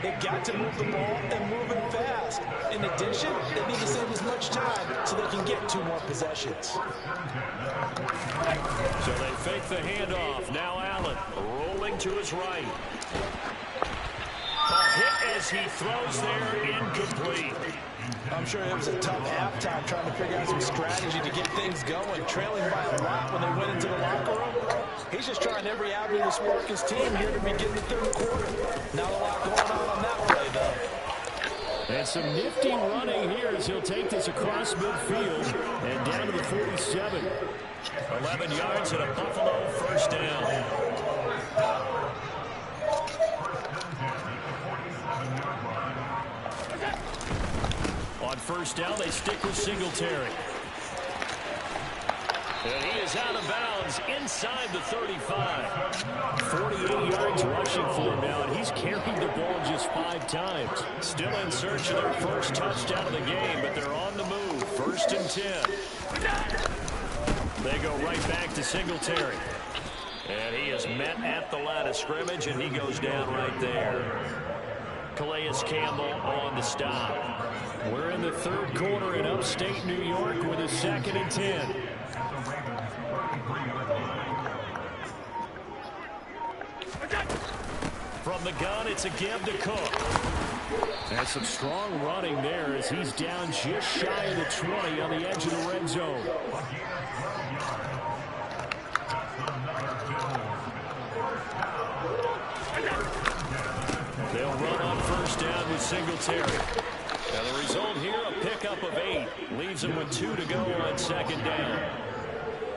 They've got to move the ball and move it fast. In addition, they need to save as much time so they can get 2 more possessions. So they fake the handoff. Now Allen rolling to his right. A hit as he throws there, incomplete. I'm sure it was a tough halftime trying to figure out some strategy to get things going, trailing by a lot when they went into the locker room. He's just trying every avenue to spark his team here to begin the 3rd quarter. Not a lot going on that play, though. And some nifty running here as he'll take this across midfield and down to the 47. 11 yards and a Buffalo first down. On first down, they stick with Singletary. And he is out of bounds inside the 35. 48 yards rushing for him now, and he's carried the ball just 5 times. Still in search of their first touchdown of the game, but they're on the move. 1st and 10. They go right back to Singletary. And he is met at the line of scrimmage, and he goes down right there. Calais Campbell on the stop. We're in the 3rd quarter in upstate New York with a 2nd and 10. From the gun, it's a give to Cook. And some strong running there as he's down just shy of the 20 on the edge of the red zone. They'll run on first down with Singletary. And the result here, a pickup of 8. Leaves them with 2 to go on 2nd down.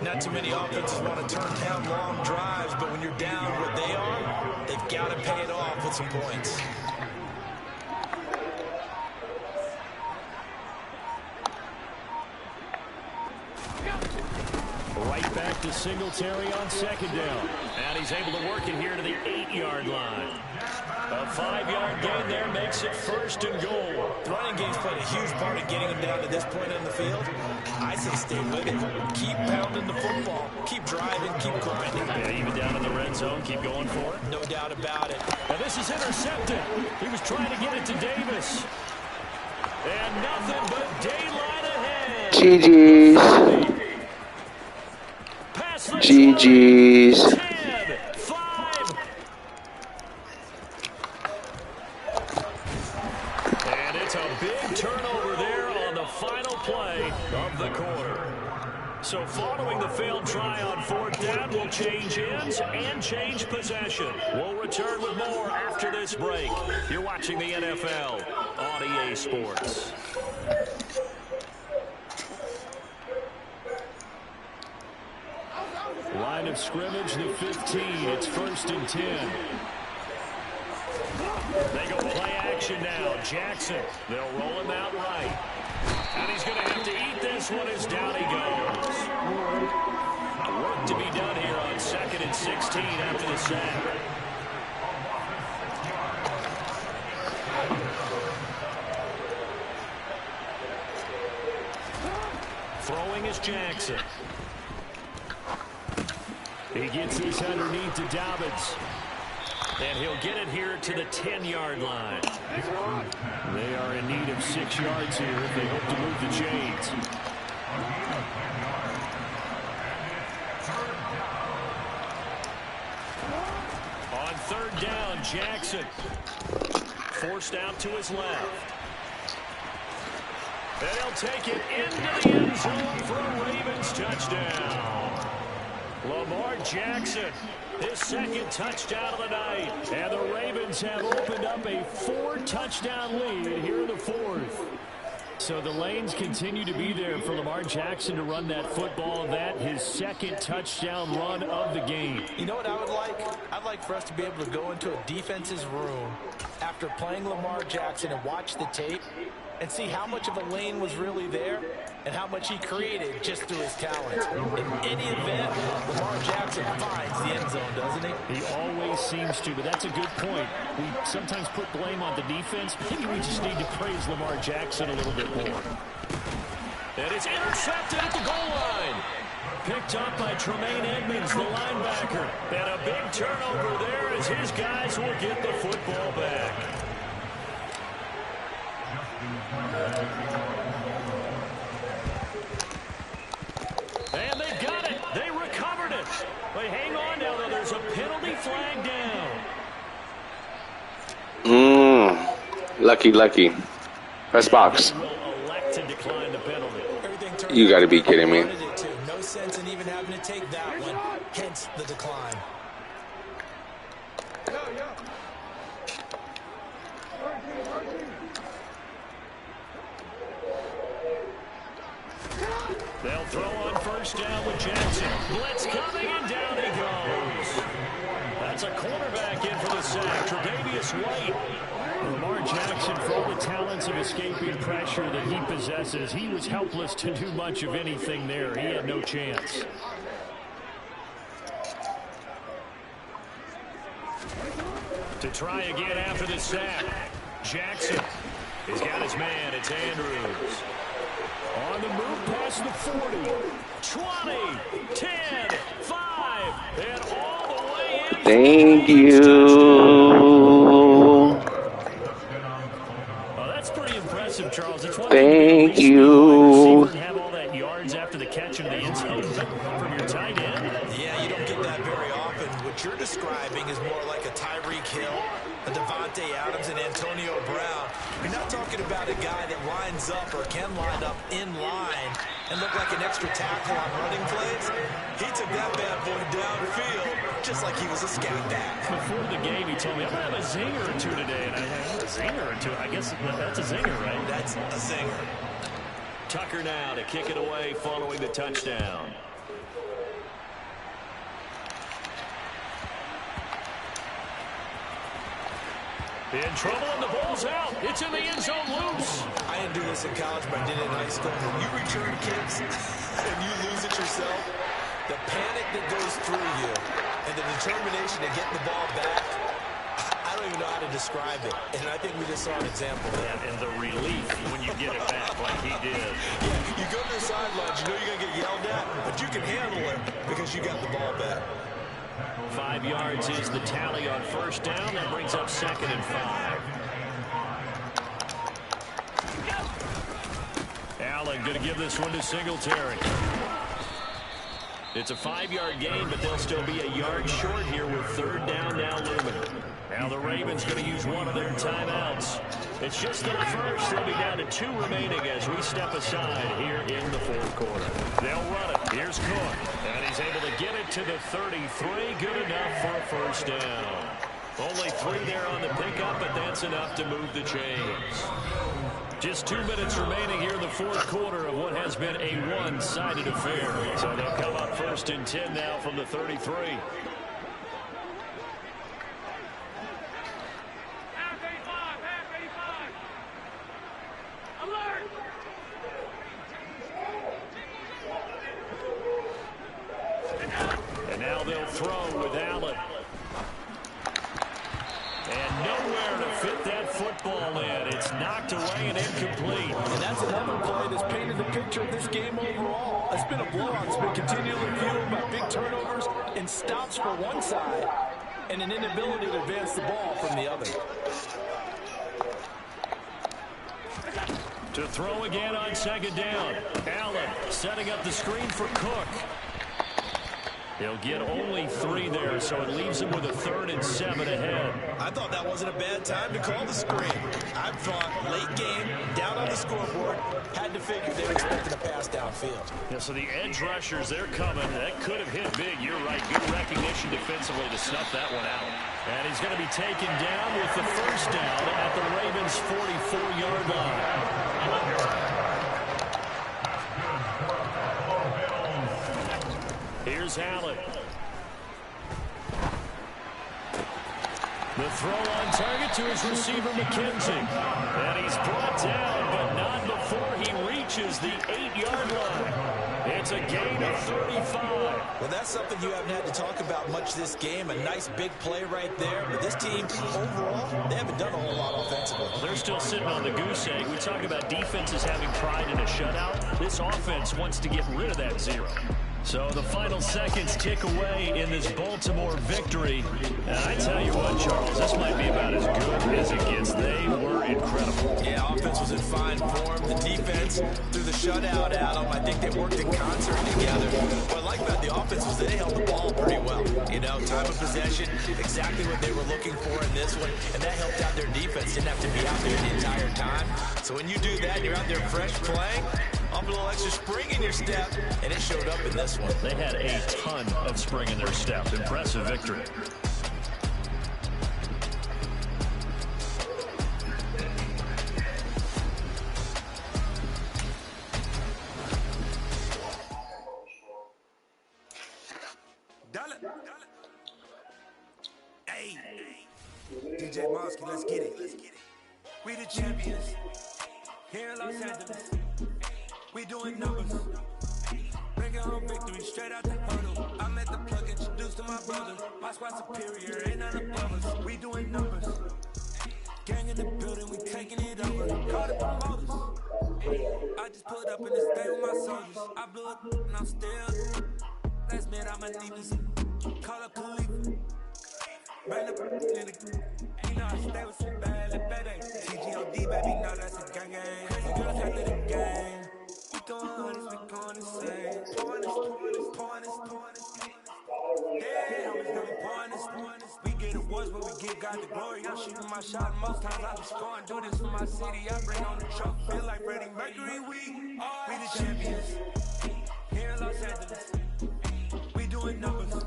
Not too many offenses want to turn down long drives, but when you're down where they are, they've got to pay it off with some points. Right back to Singletary on 2nd down. And he's able to work it here to the 8-yard line. A 5-yard gain there makes it 1st and goal. The running game's played a huge part in getting him down to this point on the field. I say stay with it. Keep pounding the football. Keep driving. Keep grinding. And even down in the red zone, keep going for it. No doubt about it. And this is intercepted. He was trying to get it to Davis. And nothing but daylight ahead. GG's. GG's. 10-5. And it's a big turnover there on the final play of the quarter. So following the failed try on 4th down, we'll change ends and change possession. We'll return with more after this break. You're watching the NFL on EA Sports. Line of scrimmage, the 15. It's 1st and 10. They go play action now. Jackson, they'll roll him out right. And he's going to have to eat this one as down he goes. Work to be done here on 2nd and 16 after the sack. Throwing is Jackson. He gets this underneath to Dobbins. And he'll get it here to the 10-yard line. They are in need of 6 yards here if they hope to move the chains. On 3rd down, Jackson. Forced out to his left. And he'll take it into the end zone for a Ravens touchdown. Lamar Jackson, his 2nd touchdown of the night. And the Ravens have opened up a 4-touchdown lead here in the 4th. So the lanes continue to be there for Lamar Jackson to run that football. That his 2nd touchdown run of the game. You know what I would like? I'd like for us to be able to go into a defense's room after playing Lamar Jackson and watch the tape and see how much of a lane was really there and how much he created just through his talent. In any event, Lamar Jackson finds the end zone, doesn't he? He always seems to, but that's a good point. We sometimes put blame on the defense. Maybe we just need to praise Lamar Jackson a little bit more. And it's intercepted at the goal line. Picked up by Tremaine Edmonds, the linebacker. And a big turnover there as his guys will get the football back. But hang on now, though. There's a penalty flag down. Lucky. Press box. Will elect to decline the penalty. You got to be kidding me. No sense in even having to take that one, hence the decline. They'll throw on first down with Jackson. Blitz coming, and down he goes. That's a cornerback in for the sack, Tre'Davious White. Lamar Jackson, for all the talents of escaping pressure that he possesses, he was helpless to do much of anything there. He had no chance. To try again after the sack, Jackson has got his man. It's Andrews. On the move past the 40, 20, 10, 5, and all the way in. Thank you. Well, that's pretty impressive, Charles. It's one Thank you. Have all that yards after the catch in the end zone from your tight end. Yeah, you don't get that very often. What you're describing is more like a Tyreek Hill, a Devontae Adams, and Antonio Brown. You're not talking about a guy that lines up or can line up in line and look like an extra tackle on running plays. He took that bad boy downfield just like he was a scat back. Before the game, he told me, I'm going to have a zinger or two today. And I had a zinger or two. I guess that's a zinger, right? That's a zinger. Tucker now to kick it away following the touchdown. In trouble, and the ball's out. It's in the end zone loose. I didn't do this in college, but I did it in high school. When you return kicks and you lose it yourself, the panic that goes through you and the determination to get the ball back, I don't even know how to describe it. And I think we just saw an example of that. And the relief when you get it back like he did. Yeah, you go to the sidelines, you know you're going to get yelled at, but you can handle it because you got the ball back. 5 yards is the tally on first down. That brings up 2nd and 5. Allen going to give this one to Singletary. It's a 5-yard gain, but they'll still be a yard short here with 3rd down now looming. Now the Ravens going to use one of their timeouts. It's just their first. They'll be down to 2 remaining as we step aside here in the 4th quarter. They'll run it. Here's Cook. And he's able to get it to the 33. Good enough for a first down. Only 3 there on the pickup, but that's enough to move the chains. Just 2 minutes remaining here in the 4th quarter of what has been a one-sided affair. So they'll come up 1st and 10 now from the 33. And now they'll throw with Allen. And nowhere to fit that football in. It's knocked away and incomplete. And that's another play that's painted the picture of this game overall. It's been a blowout. It's been continually fueled by big turnovers and stops for one side and an inability to advance the ball from the other. To throw again on 2nd down. Allen setting up the screen for Cook. He'll get only 3 there, so it leaves him with a 3rd and 7 ahead. I thought that wasn't a bad time to call the screen. I thought late game, down on the scoreboard, had to figure they were expecting a pass downfield. Yeah, so the edge rushers, they're coming. That could have hit big. You're right. Good recognition defensively to snuff that one out. And he's going to be taken down with the first down at the Ravens' 44-yard line. Here's Allen. The throw on target to his receiver, McKenzie. And he's brought down, but not before he reaches the 8-yard line. It's a gain of 35. Well, that's something you haven't had to talk about much this game. A nice big play right there. But this team, overall, they haven't done a whole lot offensively. Well, they're still sitting on the goose egg. We talk about defenses having pride in a shutout. This offense wants to get rid of that 0. So the final seconds tick away in this Baltimore victory. And I tell you what, Charles, this might be about as good as it gets. They were incredible. Yeah, offense was in fine form. The defense threw the shutout at them. I think they worked in concert together. What I like about the offense was they held the ball pretty well. You know, time of possession, exactly what they were looking for in this one, and that helped out their defense. Didn't have to be out there the entire time. So when you do that, and you're out there fresh playing, up a little extra spring in your step, and it showed up in this one. They had a ton of spring in their step. Impressive victory. Hey, DJ Mosky, let's get it. We the champions here in Los Angeles. We doing numbers. Bringing home victory straight out the hurdle. I'm at the plug, introduced to my brother. My squad superior, ain't none above us. We doing numbers. Gang in the building, we taking it over. Call the promoters. I just pulled up in the state with my soldiers. I blew up and I'm still. Last minute, I'ma need me some. Call up police. Bring the in the. You know I stay with some bad little baby. TGOD, baby, know that's a gang gang. Crazy girls after the game. We doing hundreds, we going insane. Pouring this. Yeah, always gonna be pouring this. We get awards, but we give God the glory. I'm shooting my shot most times I be scoring. Do this for my city, I bring on the trophy. Feel like Freddie Mercury, we the champions. Here in Los Angeles, we doing numbers.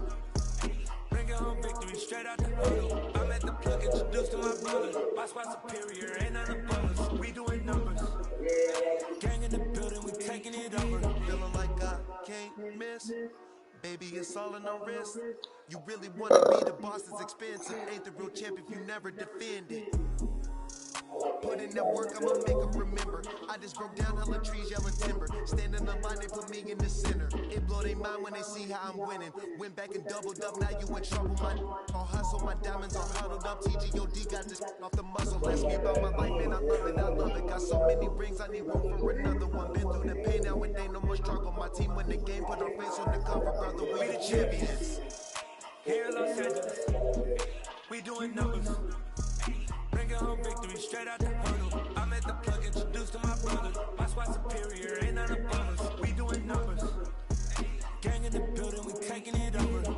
Bringing home victory straight out the hurdle. I'm at the plug, introduced to my brother. My squad superior, ain't none above us. We doing numbers. Gang in the building, we taking it over. Feeling like I can't miss. Baby, it's all in the wrist. You really wanna be the boss, it's expensive. Ain't the real champ if you never defend it. Put in that work, I'ma make them remember. I just broke down hella trees, yelling timber. Stand in the line, they put me in the center. It blow their mind when they see how I'm winning. Went back and doubled up, now you in trouble. My all hustle, my diamonds all huddled up. TGOD got this off the muzzle. Ask me about my life, man, I love it. Got so many rings, I need room for another one. Been through the pain, now it ain't no more struggle. My team win the game, put our face on the cover, brother. We the champions. Here in Los Angeles, we doing numbers. Bringing home victory straight out the hurdle. I'm at the plug, introduced to my brother. My squad superior, ain't none above us. We doing numbers. Gang in the building, we taking it over.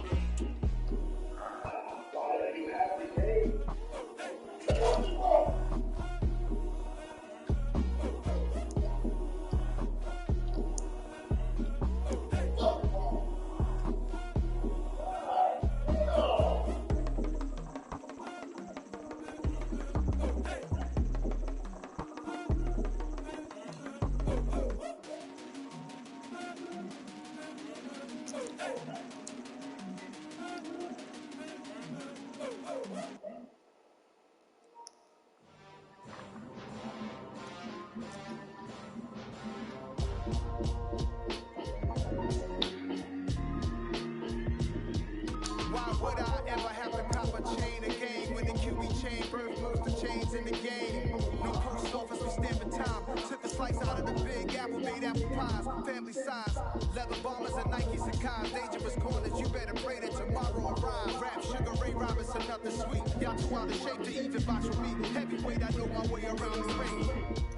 Why would I ever have to cop a chain again? When the QB chain birth moves the chains in the game. No post office, we stamping time. Took a slice out of the big apple, made apple pies. Family size, leather bombers and Nikes and Kais. Dangerous corners, you better pray that tomorrow arrives. Rap, Sugar Ray Robinson, nothing sweet. Y'all too out of shape to even box with me. Heavyweight, I know my way around the ring.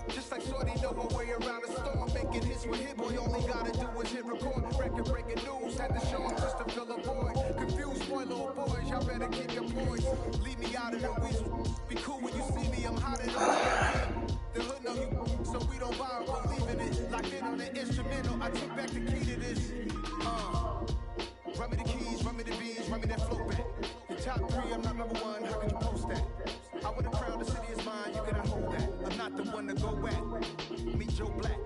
Just like Shorty know her way around the storm. Making hits with Hit Boy, all he gotta do is hit record. Record breaking news, had to show him just to fill a void. Confused, boy, little boys, y'all better keep your poise. Leave me out of the weasel. Be cool when you see me, I'm hotter than the hood know you, so we don't borrow, believe in it. Locked in on the instrumental, I took back the key to this. Run me the keys, run me the beats, run me that flow back. The top three, I'm not number one, how could you post that? I would have crowned the city is mine, you cannot hold that. I'm not the one to go at. Meet Joe Black.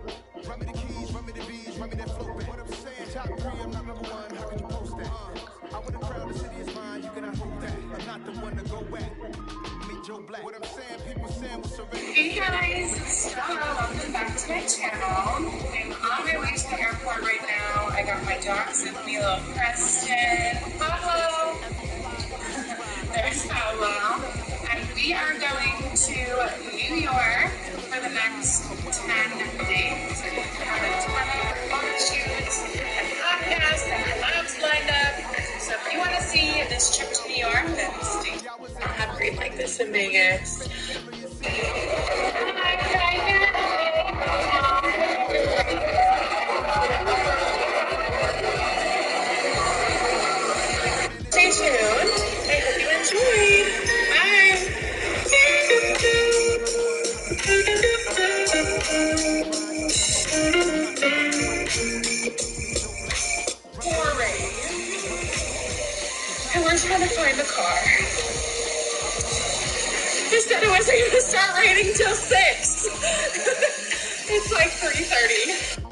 Run me the keys, run me the beats, run me that flow back. What I'm saying, top three, I'm not number one, how could you post that? I would have crowned the city is mine, you cannot hold that. I'm not the one to go at. Meet Joe Black. What I'm saying, people saying what's already. Hey guys, it's Stella. Welcome back to my channel. I'm on my way to the airport right now. I got my dogs with me, little Preston. Hello. There's Paolo. And we are going to New York for the next 10 days. I have a ton of photo shoots and podcasts and collabs lined up. So if you want to see this trip to New York, then stay tuned. I'll have great like this in Vegas. find the car. He said it wasn't going to start raining till 6. It's like 3:30.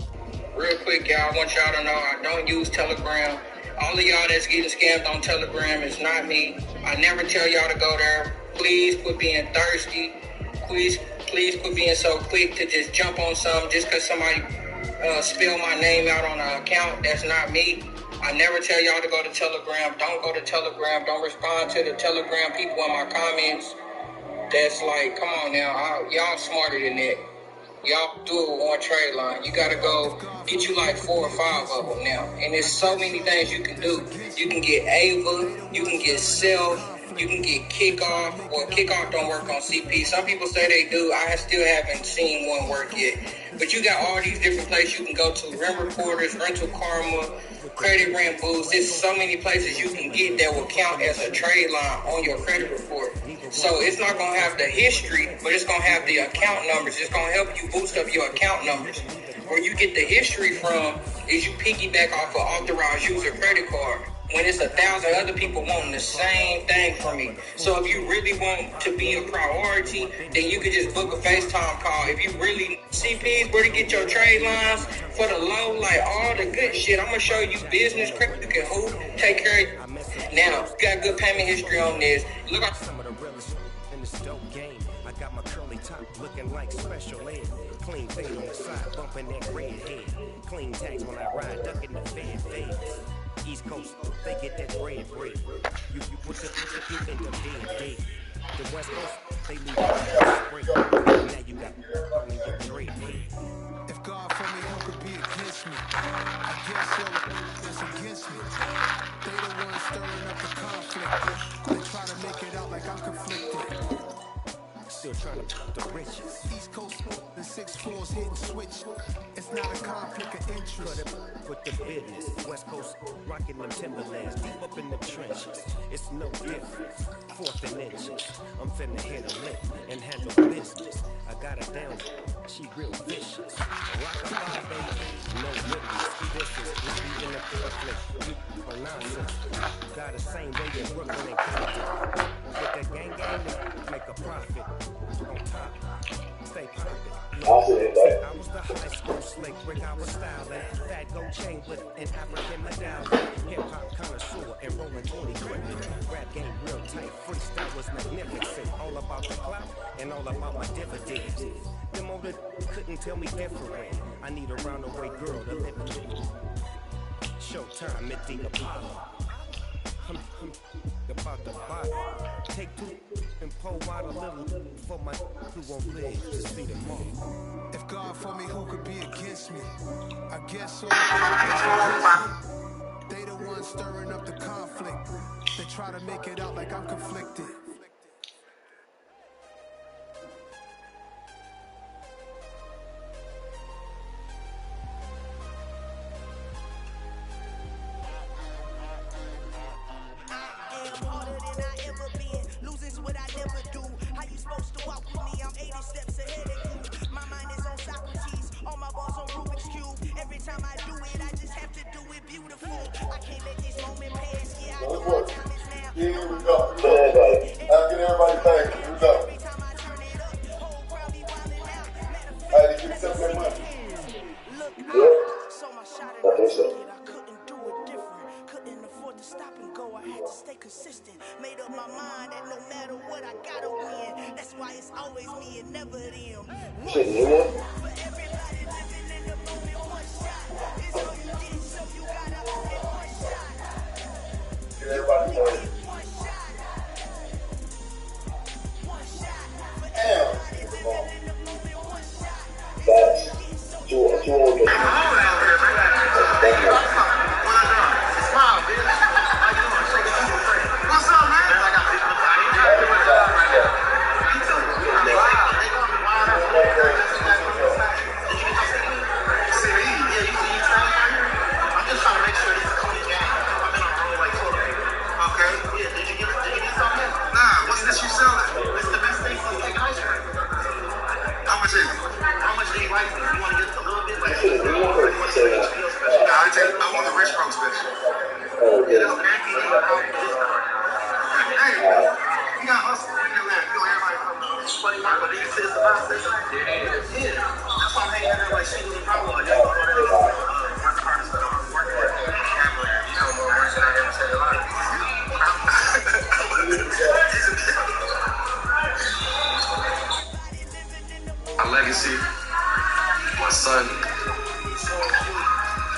Real quick, y'all, I want y'all to know I don't use Telegram. All of y'all that's getting scammed on Telegram is not me. I never tell y'all to go there. Please quit being thirsty. Please quit being so quick to just jump on something just because somebody spell my name out on an account. That's not me. I never tell y'all to go to Telegram. Don't go to Telegram. Don't respond to the Telegram people in my comments. That's like, come on now. Y'all smarter than that. Y'all do it on trade line. You gotta go get you like 4 or 5 of them now. And there's so many things you can do. You can get Ava, you can get Self, you can get Kickoff. Well, Kickoff don't work on CP. Some people say they do. I still haven't seen one work yet. But you got all these different places you can go to. Rent Reporters, Rental Karma, Credit Rent Boost. There's so many places you can get that will count as a trade line on your credit report. So it's not going to have the history, but it's going to have the account numbers. It's going to help you boost up your account numbers. Where you get the history from is you piggyback off an authorized user credit card. When it's 1,000 other people wanting the same thing from me. So if you really want to be a priority, then you could just book a FaceTime call. If you really CPs, where to get your trade lines for the low, like all the good shit. I'm going to show you business, credit, you can who, take care of you. Now, you got good payment history on this. Look at some of the realest in this dope game. I got my curly top looking like special ed. Clean fade on the side, bumping that red head. Clean tags when I ride, ducking the fades. East Coast, they get that bread. You put the in the dead. The West Coast, they leave it now you got only your dread. If God for me, who could be against me? I guess all the that's against me. They the ones stirring up the conflict. They try to make it out like I'm conflicted. Still trying to put the riches. East Coast, the 6-4s hitting switch. It's not a conflict of interest. With the business, West Coast rocking them Timberlands, deep up in the trenches. It's no difference. 4th and inches. I'm finna hit a lick and handle business. I got her down, she real vicious. Rock a ball, baby, no witness. Vicious, it's even a conflict. You are nonsense. Got the same way in Brooklyn and Compton. With that gang, they make a profit. On top, stay poppin'. I was the high school slick brick, I was styling. Fat gold chain with an African medallion. Hip-hop connoisseur and rolling 20 quick. Rap game real tight, freestyle was magnificent. All about the clout and all about my dividends. Them older couldn't tell me different. I need a roundaway girl to live with me. Showtime at the Apollo. I'm about the bottle. Take 2 and pour out a little for my who won't live to see them all. If God for me, who could be against me? I guess all the against me. They the ones stirring up the conflict. They try to make it out like I'm conflicted. Here we go. Get everybody thank you. Here we go. I had to get some of that money. Yeah. I think so. Couldn't afford to stop and go. I had to stay consistent. Made up my mind that no matter what, I gotta win. That's why it's always me and never them. Shit, you know? For everybody living in the moment, one shot. It's all you get, so you gotta own it, one shot. Get everybody thank you. Damn. That's two on the thank you. Smile, bitch. How you doing? What's up, man? I got people me too. They call me wild. Yeah, you see, I'm just trying to make sure this is a clean game. I've been on a roll like toilet paper. Okay? funny part, but niggas said about this. Yeah. That's why I'm hanging out there like shit. You probably like, y'all go there. Work hard and stuff. I'm working at vocabulary. You know, more words than I ever said a lot. My legacy, my son,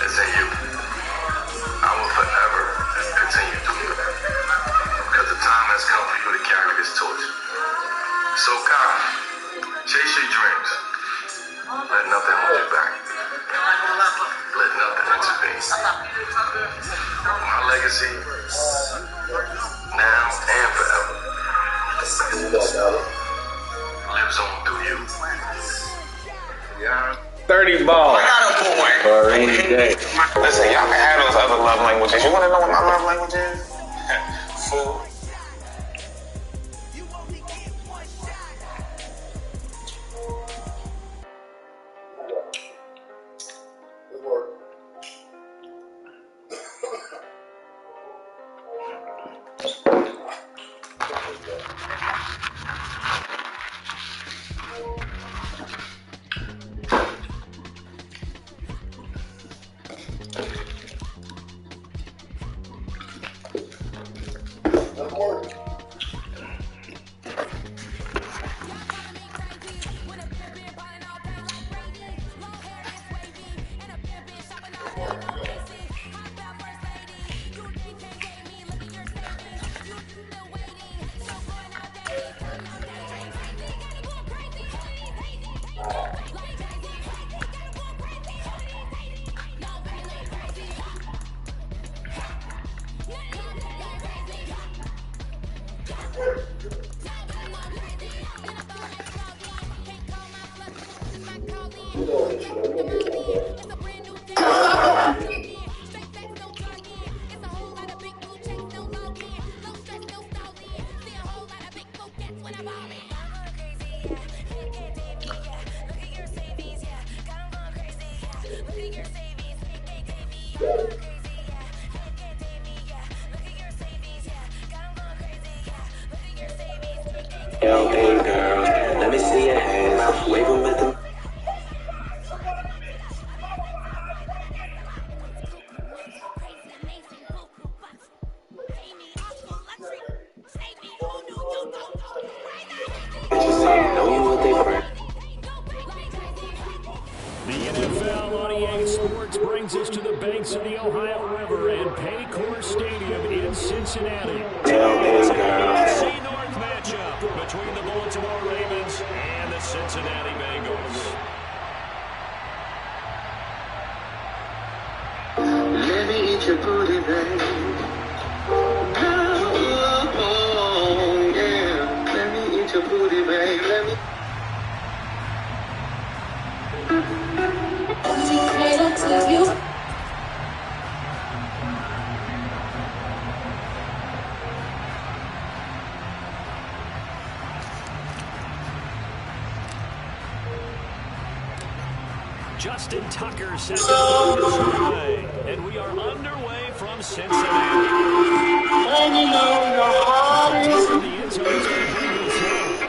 is in you. I will forever continue to do it. Because the time has come for you to carry this torch. So, Kyle, chase your dreams. Let nothing hold you back. Let nothing intervene. My legacy, now and forever, lives on through you. Yeah. 30 balls. I got a boy. For a rainy day. Listen, y'all can have those other love languages. You want to know what my love language is? Food. Good work. Good work. Hey girl, let me see your hands. Wave them at them. The NFL on EA Sports brings us to the banks of the Ohio River and Paycor Stadium in Cincinnati. It's an NFC North matchup between the Baltimore Ravens and the Cincinnati Bengals. Let me eat your booty, babe. Oh, yeah. Let me eat your booty, babe. Let me. Justin Tucker sets the focus away, and we are underway from Cincinnati. And you know your heart is. The end zone is going to bring this home.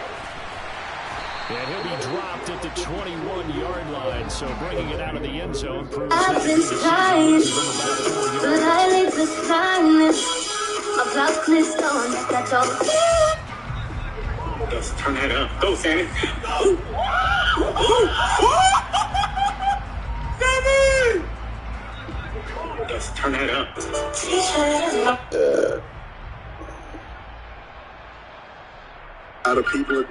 And he'll be dropped at the 21-yard line, so bringing it out of the end zone proves I've that been the trying, decision but I need to silence. My blood clears on that door. Let's turn that up. Go, Sammy. Sammy! Let's turn that up. Out of people.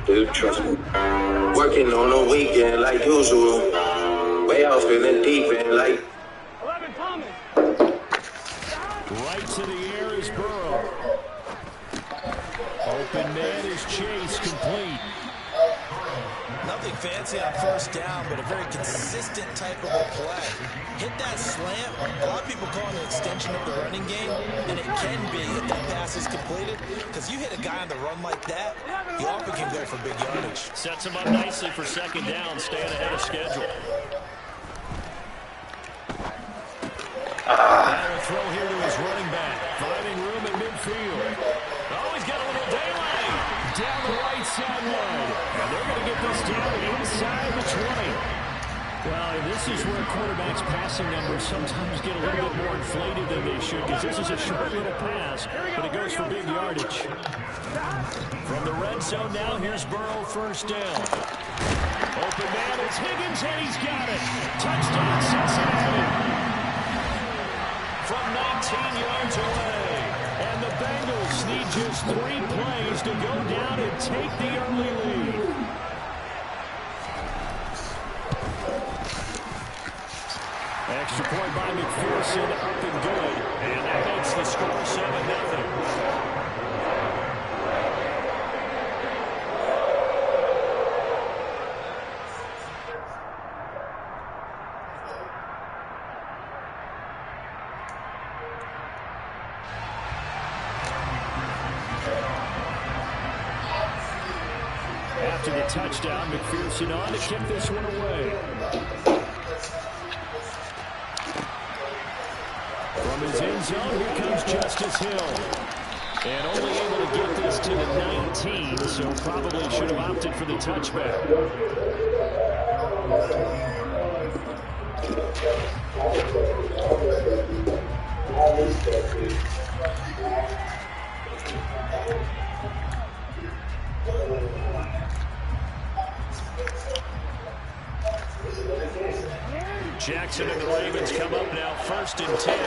Dude, trust me. Working on a weekend like usual. Way off in the deep end like. Right to the air is Burrow. Open man is Chase, complete. Nothing fancy on first down, but a very consistent type of a play. Hit that slant. A lot of people call it an extension of the running game, and it can be if that pass is completed, because you hit a guy on the run like that, he often can go for big yardage. Sets him up nicely for second down, staying ahead of schedule. Now a throw here to his running back. Finding field. Oh, he's got a little daylight down the right sideline. And they're going to get this down inside the 20. Well, this is where quarterbacks' passing numbers sometimes get a little bit more inflated than they should, because this is a short little pass, but it goes for big yardage. From the red zone now, here's Burrow, first down. Open man, it's Higgins, and he's got it. Touchdown, Cincinnati. From 19 yards away. And the Bengals need just 3 plays to go down and take the early lead. Extra point by McPherson, up and good. And that makes the score 7-0. After the touchdown, McPherson on to kick this one away. From his end zone, here comes Justice Hill. And only able to get this to the 19, so probably should have opted for the touchback. Jackson and the Ravens come up now, 1st and 10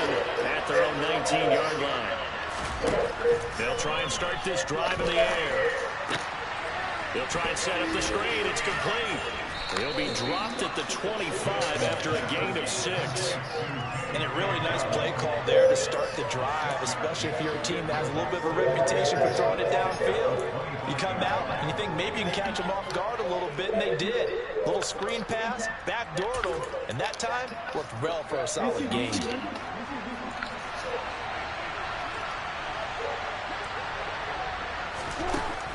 at their own 19-yard line. They'll try and start this drive in the air. They'll try and set up the screen. It's complete. He'll be dropped at the 25 after a gain of 6. And a really nice play call there to start the drive, especially if you're a team that has a little bit of a reputation for throwing it downfield. You come out and you think maybe you can catch them off guard a little bit, and they did. Little screen pass, backdoored them, and that time worked well for a solid gain.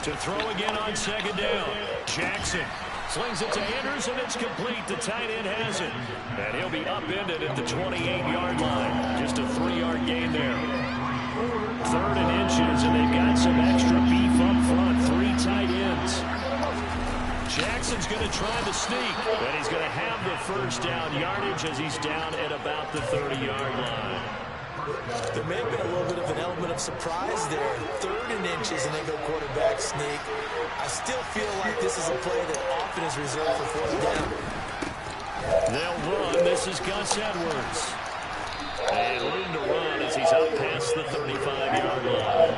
To throw again on 2nd down. Jackson slings it to Andrews, and it's complete. The tight end has it. And he'll be upended at the 28-yard line. Just a 3-yard gain there. 3rd and inches, and they've got some extra beef up front. 3 tight ends. Jackson's going to try the sneak, and he's going to have the first down yardage as he's down at about the 30-yard line. There may have been a little bit of an element of surprise there. 3rd and inches, and they go quarterback sneak. I still feel like this is a play that often is reserved for 4th down. They'll run. This is Gus Edwards. And room to run as he's up past the 35-yard line.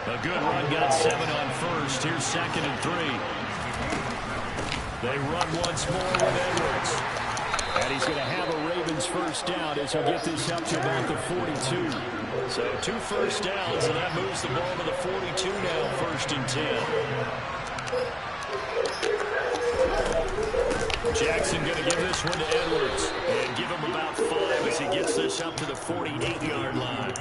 A good run, got 7 on 1st. Here's 2nd and 3. They run once more with Edwards. And he's going to have a Ravens first down as he'll get this up to about the 42. So 2 first downs, and that moves the ball to the 42 now, 1st and 10. Jackson going to give this one to Edwards and give him about 5 as he gets this up to the 48-yard line.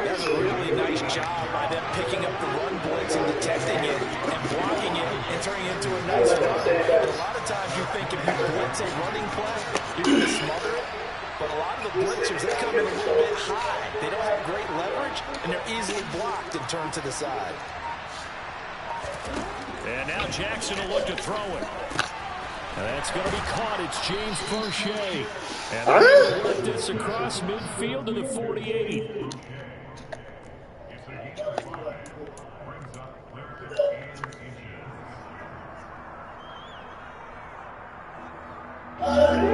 That's a really nice job by them picking up the run blitz and detecting it and blocking it and turning it into a nice run. And a lot of times you think if you blitz a running play, you're going to smother it. But a lot of the blitzers, they come in a little bit high. They don't have great leverage, and they're easily blocked and turned to the side. And now Jackson will look to throw it. That's going to be caught. It's James Prochet. And they're going to let this across midfield to the 48.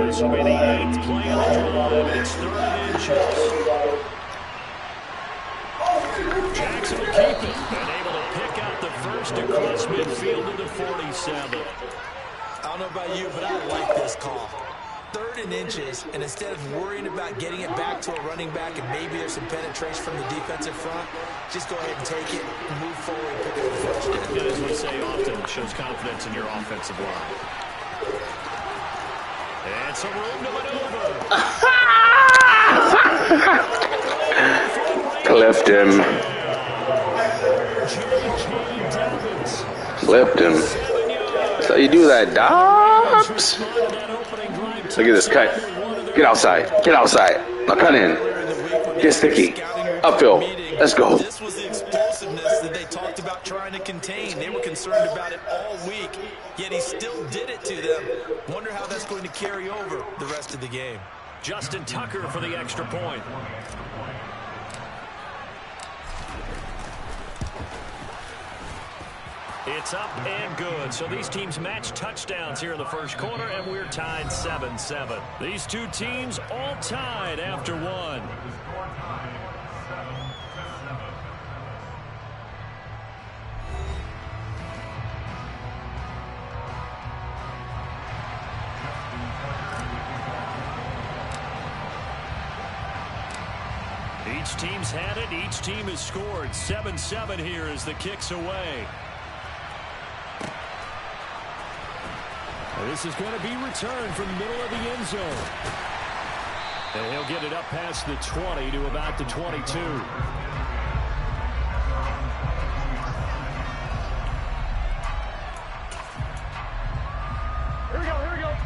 This will be the 8th play of the drive, and it's 3rd and inches. Jackson will keep it, and able to pick out the first across midfield to the 47. I don't know about you, but I like this call. 3rd and inches, and instead of worrying about getting it back to a running back and maybe there's some penetration from the defensive front, just go ahead and take it, move forward, and pick up the first down. And as we say often, it shows confidence in your offensive line. And some room to maneuver. Clipped him. Clipped him. So you do that, Dobbs? Look at this cut. Get outside. Get outside. Now cut in. Get sticky. Upfield. Let's go. This was the explosiveness that they talked about trying to contain. They were concerned about it all week, yet he still did it to them. Wonder how that's going to carry over the rest of the game. Justin Tucker for the extra point. It's up and good. So these teams match touchdowns here in the first quarter, and we're tied 7-7. These two teams all tied after one. Each team's had it. Each team has scored. 7-7 here as the kick's away. This is going to be returned from the middle of the end zone. And he'll get it up past the 20 to about the 22.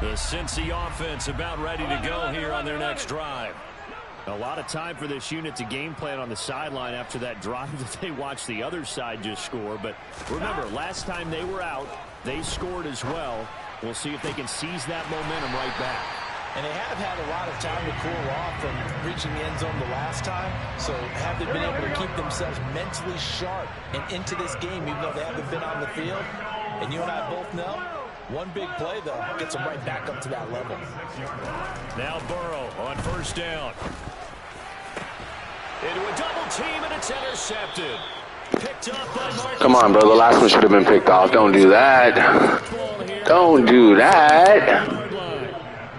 The Cincy offense about ready to go here on their next drive. A lot of time for this unit to game plan on the sideline after that drive that they watched the other side just score. But remember, last time they were out, they scored as well. We'll see if they can seize that momentum right back. And they have had a lot of time to cool off from reaching the end zone the last time. So have they been able to keep themselves mentally sharp and into this game, even though they haven't been on the field? And you and I both know, one big play, though, gets them right back up to that level. Now Burrow on first down. Into a double team, and it's intercepted. Picked up by Marcus. Come on, bro. The last one should have been picked off. Don't do that. Don't do that.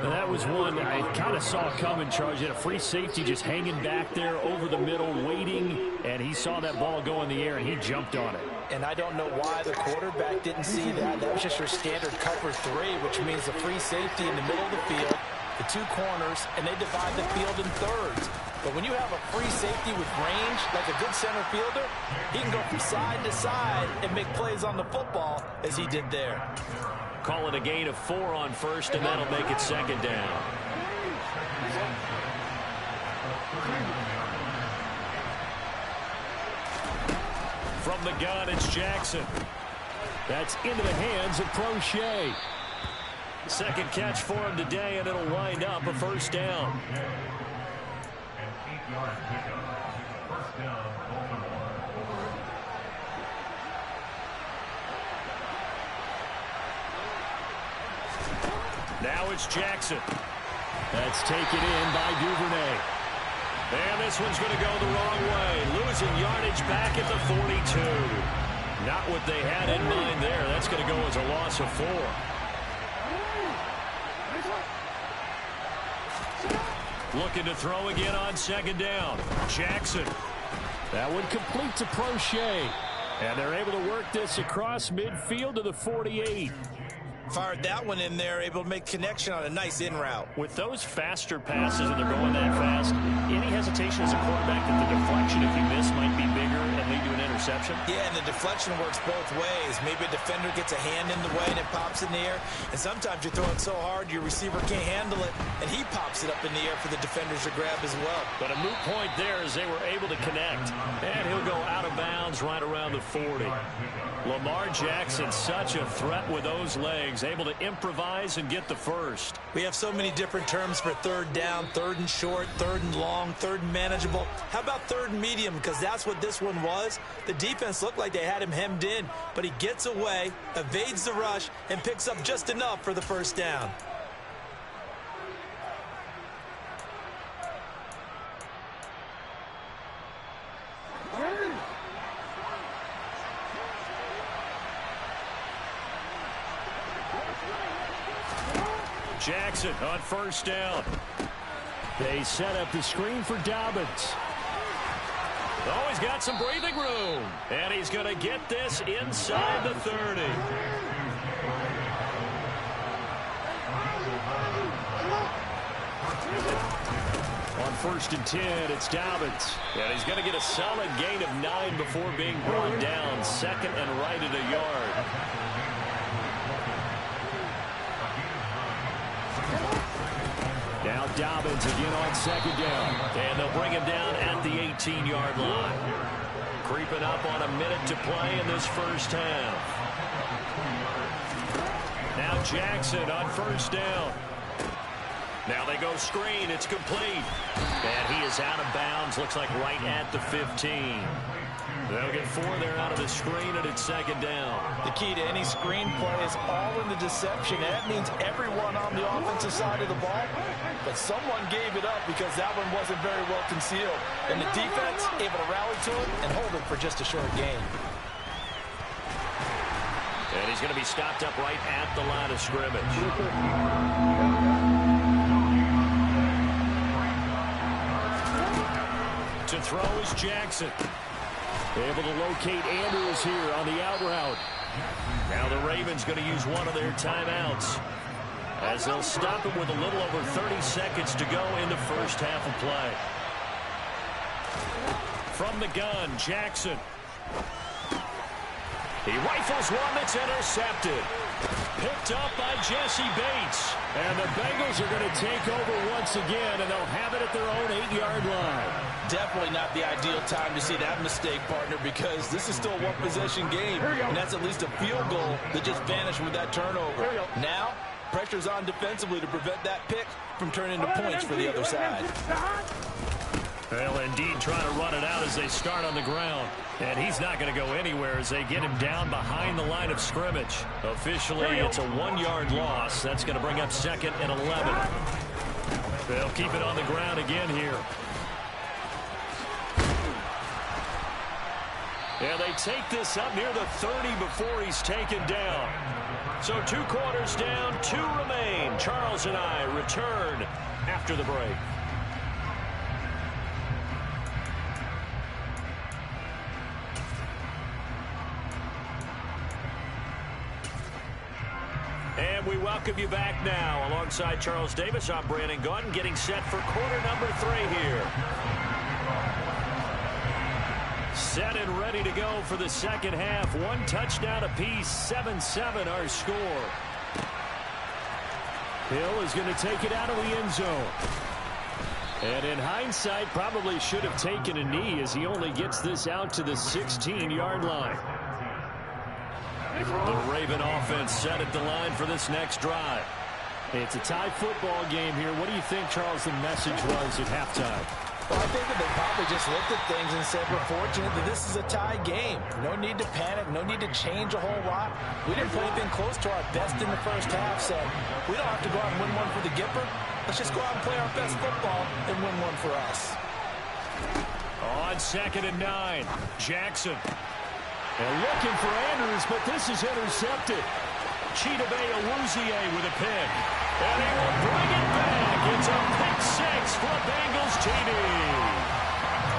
And that was one I kind of saw coming, Charles. He had a free safety just hanging back there over the middle, waiting, and he saw that ball go in the air, and he jumped on it. And I don't know why the quarterback didn't see that. That was just your standard cover 3, which means a free safety in the middle of the field, the 2 corners, and they divide the field in thirds. But when you have a free safety with range, like a good center fielder, he can go from side to side and make plays on the football as he did there. Call it a gain of 4 on first, and that'll make it second down. From the gun, it's Jackson. That's into the hands of Prochet. Second catch for him today, and it'll wind up a first down. Now it's Jackson. That's taken in by Duvernay. And this one's going to go the wrong way. Losing yardage back at the 42. Not what they had in mind there. That's going to go as a loss of 4. Looking to throw again on second down. Jackson. That one complete to Prochet. And they're able to work this across midfield to the 48. Fired that one in there, able to make connection on a nice in route. With those faster passes and they're going that fast, any hesitation as a quarterback that the deflection, if you miss, might be bigger and lead to an interception? Yeah, and the deflection works both ways. Maybe a defender gets a hand in the way and it pops in the air. And sometimes you throw it so hard your receiver can't handle it, and he pops it up in the air for the defenders to grab as well. But a moot point there as they were able to connect. And he'll go out of bounds right around the 40. Lamar Jackson, such a threat with those legs, able to improvise and get the first. We have so many different terms for third down, third and short, third and long, third and manageable. How about third and medium? Because that's what this one was. The defense looked like they had him hemmed in, but he gets away, evades the rush, and picks up just enough for the first down. Jackson on first down. They set up the screen for Dobbins. Oh, he's got some breathing room. And he's going to get this inside the 30. On first and 10, it's Dobbins. And he's going to get a solid gain of 9 before being brought down. Second and right at a yard. Now Dobbins Ravens again on second down. And they'll bring him down at the 18-yard line. Creeping up on a minute to play in this first half. Now Jackson on first down. Now they go screen. It's complete. And he is out of bounds. Looks like right at the 15. They'll get 4 there out of the screen, and it's second down. The key to any screen play is all in the deception. That means everyone on the offensive side of the ball. But someone gave it up because that one wasn't very well concealed. And the defense able to rally to it and hold it for just a short gain. And he's going to be stopped up right at the line of scrimmage. To throw is Jackson. Able to locate Andrews here on the out route. Now the Ravens going to use one of their timeouts as they'll stop him with a little over 30 seconds to go in the first half of play. From the gun, Jackson. He rifles one that's intercepted. Picked up by Jesse Bates. And the Bengals are going to take over once again, and they'll have it at their own 8-yard line. Definitely not the ideal time to see that mistake, partner, because this is still a one-possession game, and that's at least a field goal that just vanished with that turnover. Now, pressure's on defensively to prevent that pick from turning into points for the other side. They'll indeed try to run it out as they start on the ground. And he's not going to go anywhere as they get him down behind the line of scrimmage. Officially, it's a 1-yard loss. That's going to bring up 2nd and 11. They'll keep it on the ground again here. And they take this up near the 30 before he's taken down. So 2 quarters down, 2 remain. Charles and I return after the break. And we welcome you back now. Alongside Charles Davis, I'm Brandon Gaudin, getting set for quarter number 3 here. Set and ready to go for the second half. 1 touchdown apiece, 7-7 our score. Hill is going to take it out of the end zone. And in hindsight, probably should have taken a knee as he only gets this out to the 16-yard line. The Raven offense set at the line for this next drive. It's a tie football game here. What do you think, Charles, the message was at halftime? Well, I think that they probably just looked at things and said, we're fortunate that this is a tie game. No need to panic. No need to change a whole lot. We didn't play anything close to our best in the first half, so we don't have to go out and win one for the Gipper. Let's just go out and play our best football and win one for us. On 2nd and 9, Jackson. And looking for Andrews, but this is intercepted. Chidobe Awuzie with a pick. And he will bring it back. It's a pick 6 for Bengals TD.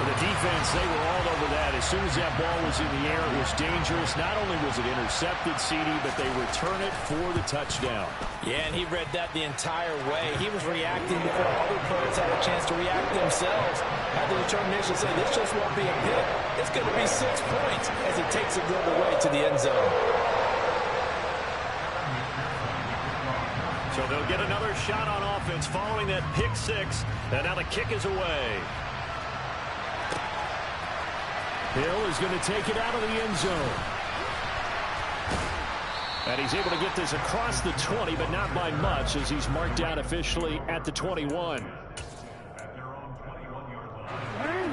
For the defense, they were all over that. As soon as that ball was in the air, it was dangerous. Not only was it intercepted, CD, but they return it for the touchdown. Yeah, and he read that the entire way. He was reacting before other players had a chance to react themselves. Had the determination to say, this just won't be a pick. It's going to be 6 points as he takes it the other way to the end zone. So they'll get another shot on offense following that pick 6. And now the kick is away. Hill is going to take it out of the end zone. And he's able to get this across the 20, but not by much as he's marked down officially at the 21.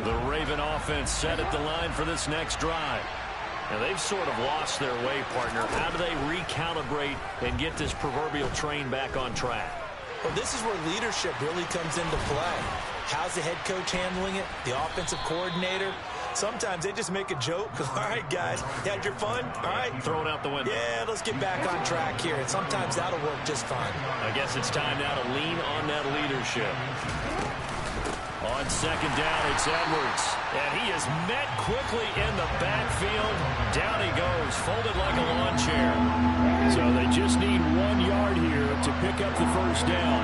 The Raven offense set at the line for this next drive. Now they've sort of lost their way, partner. How do they recalibrate and get this proverbial train back on track? Well, this is where leadership really comes into play. How's the head coach handling it? The offensive coordinator? Sometimes they just make a joke. All right, guys, you had your fun? All right. Throw it out the window. Yeah, let's get back on track here. And sometimes that'll work just fine. I guess it's time now to lean on that leadership. On 2nd down, it's Edwards. And he is met quickly in the backfield. Down he goes, folded like a lawn chair. So they just need 1 yard here to pick up the first down.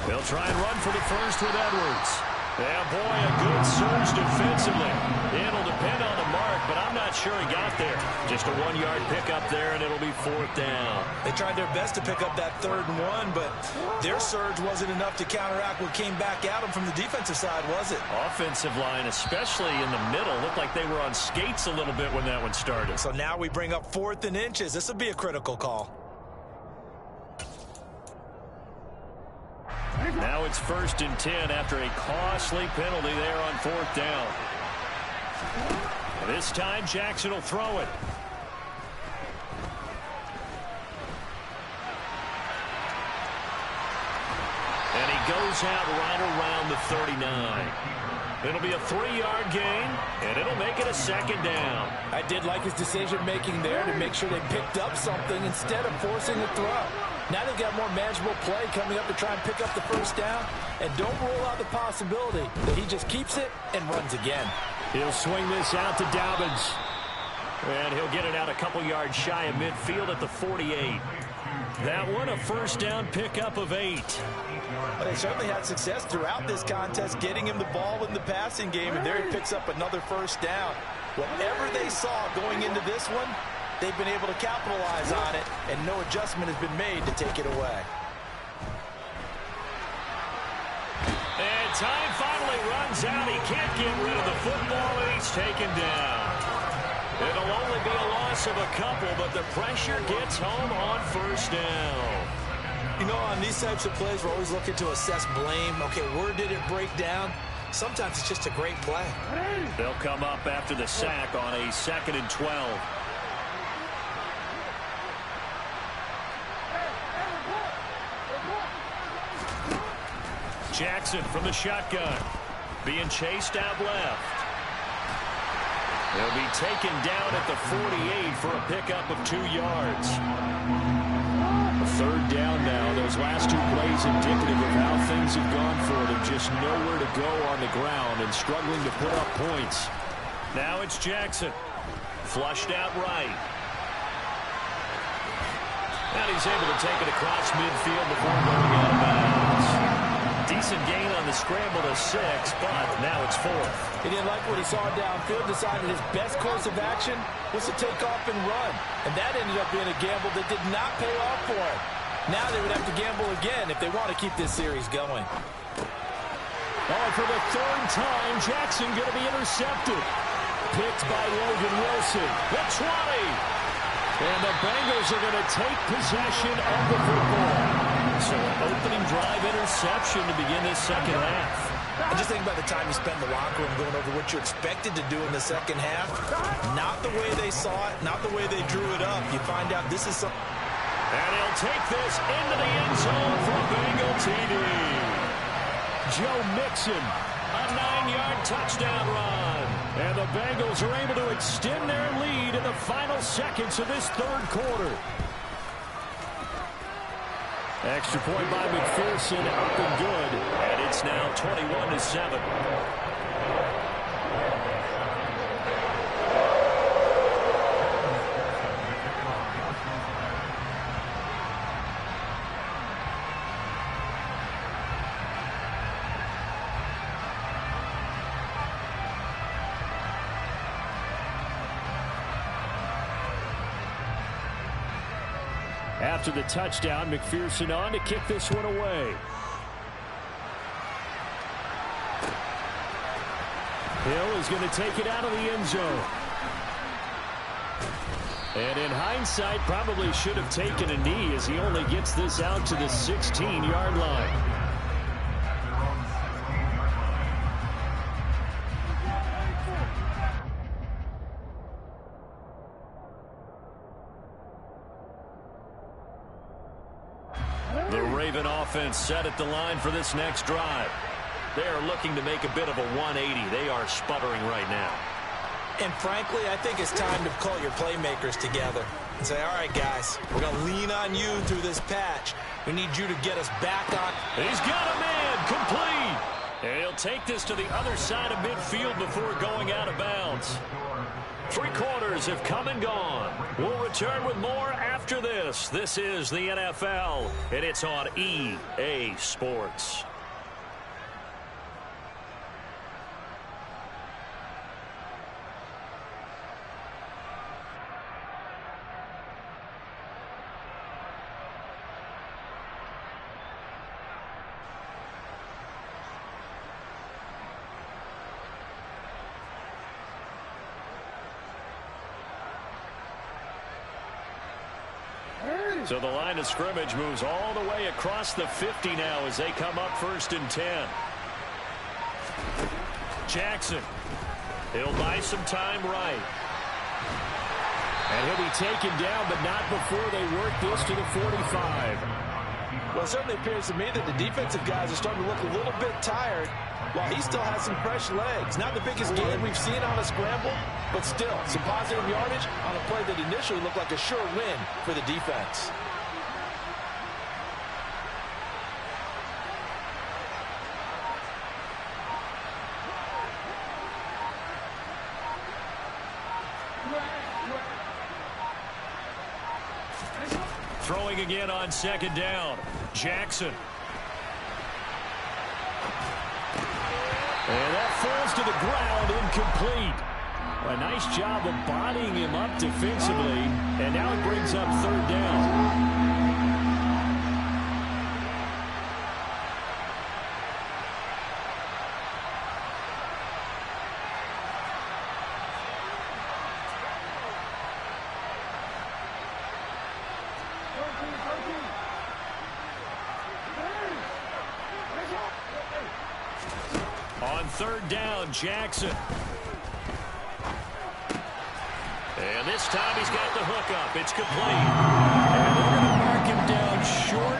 They'll try and run for the first with Edwards. Yeah, boy, a good surge defensively. It'll depend on the mark, but I'm not sure he got there. Just a 1-yard pickup there, and it'll be 4th down. They tried their best to pick up that 3rd and 1, but their surge wasn't enough to counteract what came back at them from the defensive side, was it? Offensive line, especially in the middle, looked like they were on skates a little bit when that one started. So now we bring up 4th and inches. This will be a critical call. Now it's 1st and 10 after a costly penalty there on 4th down. This time Jackson will throw it. And he goes out right around the 39. It'll be a 3-yard gain, and it'll make it a 2nd down. I did like his decision-making there to make sure they picked up something instead of forcing a throw. Now they've got more manageable play coming up to try and pick up the 1st down, and don't rule out the possibility that he just keeps it and runs again. He'll swing this out to Dobbins, and he'll get it out a couple yards shy of midfield at the 48. That one a 1st down pickup of 8. But they certainly had success throughout this contest getting him the ball in the passing game, and there he picks up another 1st down. Whatever they saw going into this one, they've been able to capitalize on it, and no adjustment has been made to take it away. And time finally runs out. He can't get rid of the football, and he's taken down. It'll only be a loss of a couple, but the pressure gets home on 1st down. You know, on these types of plays, we're always looking to assess blame. Okay, where did it break down? Sometimes it's just a great play. They'll come up after the sack on a 2nd and 12. Jackson from the shotgun, being chased out left. He'll be taken down at the 48 for a pickup of 2 yards. A 3rd down now. Those last 2 plays indicative of how things have gone for them. Just nowhere to go on the ground and struggling to put up points. Now it's Jackson. Flushed out right. And he's able to take it across midfield before going out of bounds. Decent gain on the scramble to 6, but now it's 4th. He didn't like what he saw downfield, decided his best course of action was to take off and run. And that ended up being a gamble that did not pay off for him. Now they would have to gamble again if they want to keep this series going. Oh, for the 3rd time, Jackson going to be intercepted. Picked by Logan Wilson. The 20. And the Bengals are going to take possession of the football. So an opening drive interception to begin this 2nd half. I just think by the time you spend in the locker room going over what you expected to do in the 2nd half, not the way they saw it, not the way they drew it up. You find out this is some. And he'll take this into the end zone for a Bengal TD. Joe Mixon, a 9-yard touchdown run. And the Bengals are able to extend their lead in the final seconds of this 3rd quarter. Extra point by McPherson, up and good. And it's now 21-7. After the touchdown, McPherson on to kick this one away. Hill is going to take it out of the end zone. And in hindsight, probably should have taken a knee as he only gets this out to the 16-yard line. The Raven offense set at the line for this next drive. They are looking to make a bit of a 180. They are sputtering right now. And frankly, I think it's time to call your playmakers together and say, all right, guys, we're going to lean on you through this patch. We need you to get us back on. He's got a man, complete. And he'll take this to the other side of midfield before going out of bounds. 3 quarters have come and gone. We'll return with more after this. This is the NFL, and it's on EA Sports. So the line of scrimmage moves all the way across the 50 now as they come up 1st and 10. Jackson. He'll buy some time right. And he'll be taken down, but not before they work this to the 45. Well, it certainly appears to me that the defensive guys are starting to look a little bit tired while he still has some fresh legs. Not the biggest gain we've seen on a scramble, but still some positive yardage on a play that initially looked like a sure win for the defense. Throwing again on 2nd down. Jackson. And that falls to the ground, incomplete. A nice job of bodying him up defensively, and now it brings up 3rd down. On 3rd down, Jackson. And this time he's got the hook up. It's complete. And they're going to mark him down short,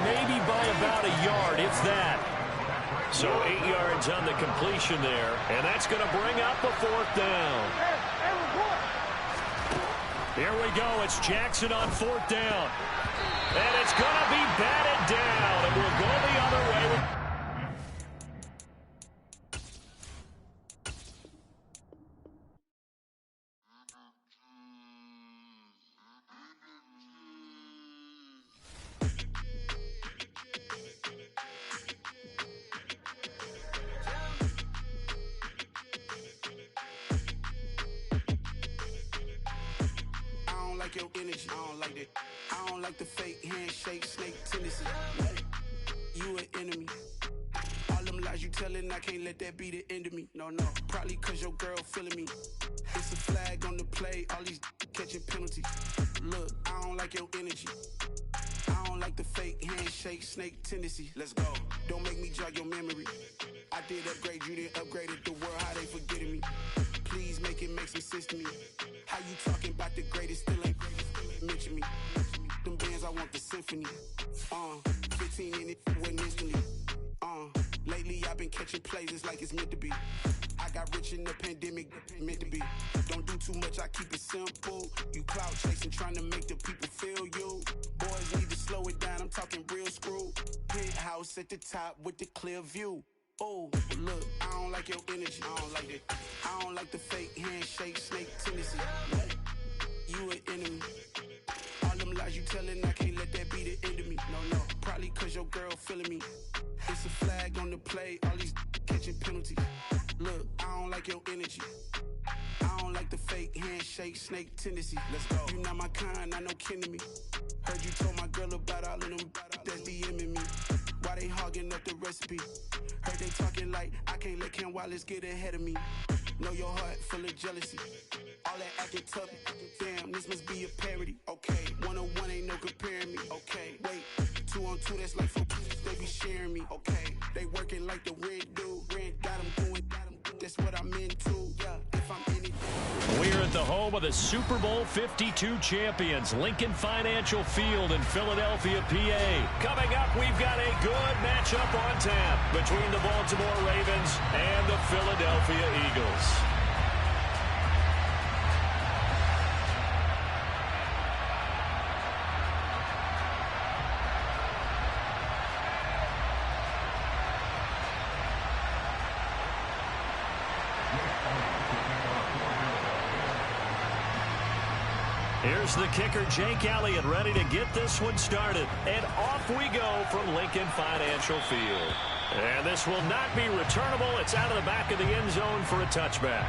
maybe by about a yard, if that. So 8 yards on the completion there. And that's going to bring up a 4th down. Here we go. It's Jackson on 4th down. And it's going to be batted down. And we'll go the other way. Your energy, I don't like that. I don't like the fake handshake, snake tendency. You an enemy. All them lies you telling, I can't let that be the end of me. No, probably cause your girl feeling me. It's a flag on the play, all these catching penalties. Look, I don't like your energy. I don't like the fake handshake, snake tendency. Let's go. Don't make me jog your memory. I did upgrade, you didn't upgrade it. The world, how they forgetting me. Please make it make some sense to me. How you talking about the greatest, still ain't mention me. Them bands, I want the symphony. 15 in it, went instantly. Lately I've been catching plays, it's like it's meant to be. I got rich in the pandemic, meant to be. Don't do too much, I keep it simple. You clout chasing, trying to make the people feel you. Boys need to slow it down, I'm talking real screw. Penthouse at the top with the clear view. Oh, look, I don't like your energy. I don't like it. I don't like the fake handshake, snake tendency. You an enemy. All them lies you telling, I can't let that be the end of me. No, probably cause your girl feeling me. It's a flag on the play, all these catching penalties. Look, I don't like your energy. I don't like the fake handshake, snake tendency. Let's go. You not my kind, I know kin to me. Heard you told my girl about all of them that's DMing me. Why they hogging up the recipe? Heard they talking like I can't let Ken Wallace get ahead of me. Know your heart full of jealousy. All that acting tough, damn, this must be a parody. Okay, 1-on-1 ain't no comparing me. Okay, wait, 2-on-2, that's like 4 they be sharing me. Okay, they working like the red dude. Red got them going, that's what I'm into. Yeah, if I'm anything. We're at the home of the Super Bowl 52 champions, Lincoln Financial Field in Philadelphia, PA. Coming up, we've got a good matchup on tap between the Baltimore Ravens and the Philadelphia Eagles. Here's the kicker, Jake Elliott, ready to get this one started. And off we go from Lincoln Financial Field. And this will not be returnable. It's out of the back of the end zone for a touchback.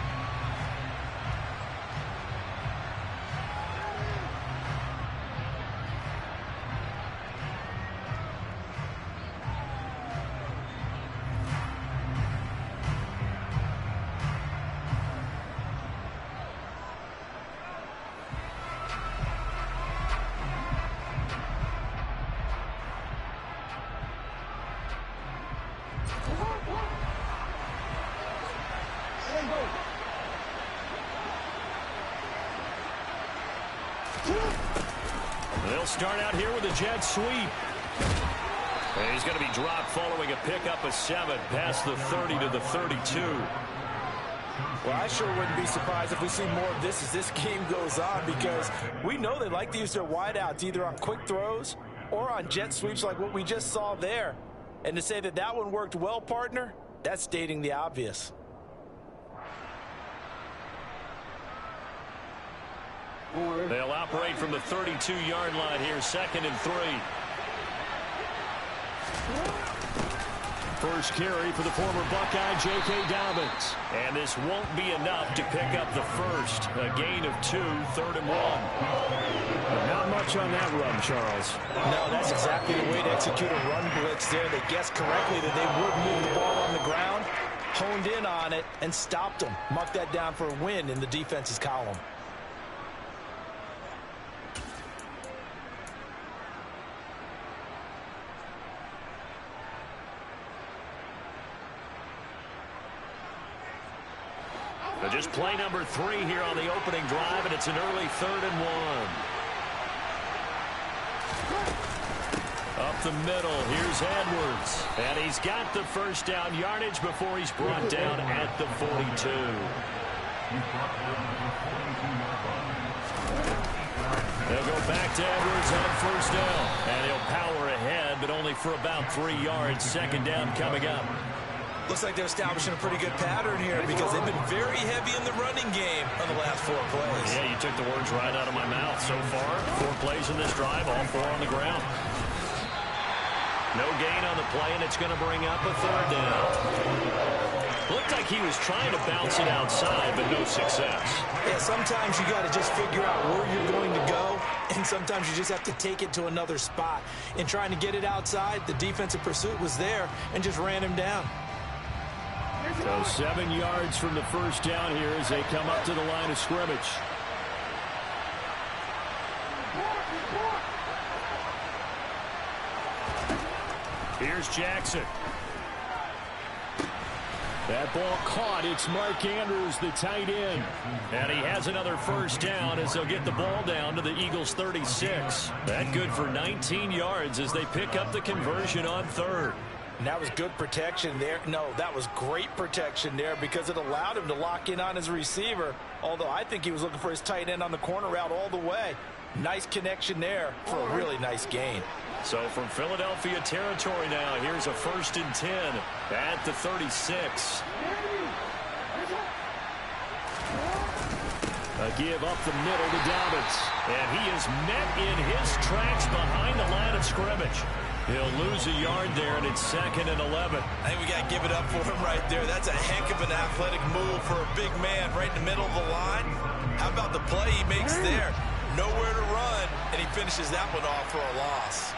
They'll start out here with a jet sweep. And he's going to be dropped following a pickup of 7 past the 30 to the 32. Well, I sure wouldn't be surprised if we see more of this as this game goes on, because we know they like to use their wideouts either on quick throws or on jet sweeps like what we just saw there. And to say that that one worked well, partner, that's stating the obvious. They'll operate from the 32-yard line here, 2nd and 3. First carry for the former Buckeye, J.K. Dobbins. And this won't be enough to pick up the first. A gain of 2, 3rd and 1. Not much on that run, Charles. No, that's exactly the way to execute a run blitz there. They guessed correctly that they would move the ball on the ground, honed in on it, and stopped them. Mark that down for a win in the defense's column. Just play number 3 here on the opening drive, and it's an early 3rd and 1. Up the middle, here's Edwards. And he's got the first down yardage before he's brought down at the 42. They'll go back to Edwards on first down. And he'll power ahead, but only for about 3 yards. 2nd down coming up. Looks like they're establishing a pretty good pattern here because they've been very heavy in the running game on the last 4 plays. Yeah, you took the words right out of my mouth. So far, 4 plays in this drive, all 4 on the ground. No gain on the play, and it's going to bring up a 3rd down. Looked like he was trying to bounce it outside, but no success. Yeah, sometimes you got to just figure out where you're going to go, and sometimes you just have to take it to another spot. In trying to get it outside, the defensive pursuit was there and just ran him down. So 7 yards from the first down here as they come up to the line of scrimmage. Here's Jackson. That ball caught. It's Mark Andrews, the tight end. And he has another first down as they'll get the ball down to the Eagles' 36. That good for 19 yards as they pick up the conversion on 3rd. And that was good protection there. No, that was great protection there because it allowed him to lock in on his receiver, although I think he was looking for his tight end on the corner route all the way. Nice connection there for a really nice gain. So from Philadelphia territory now, here's a 1st and 10 at the 36. A give up the middle to Dobbins. And he is met in his tracks behind the line of scrimmage. He'll lose a yard there, and it's 2nd and 11. I think we got to give it up for him right there. That's a heck of an athletic move for a big man right in the middle of the line. How about the play he makes there? Nowhere to run, and he finishes that one off for a loss.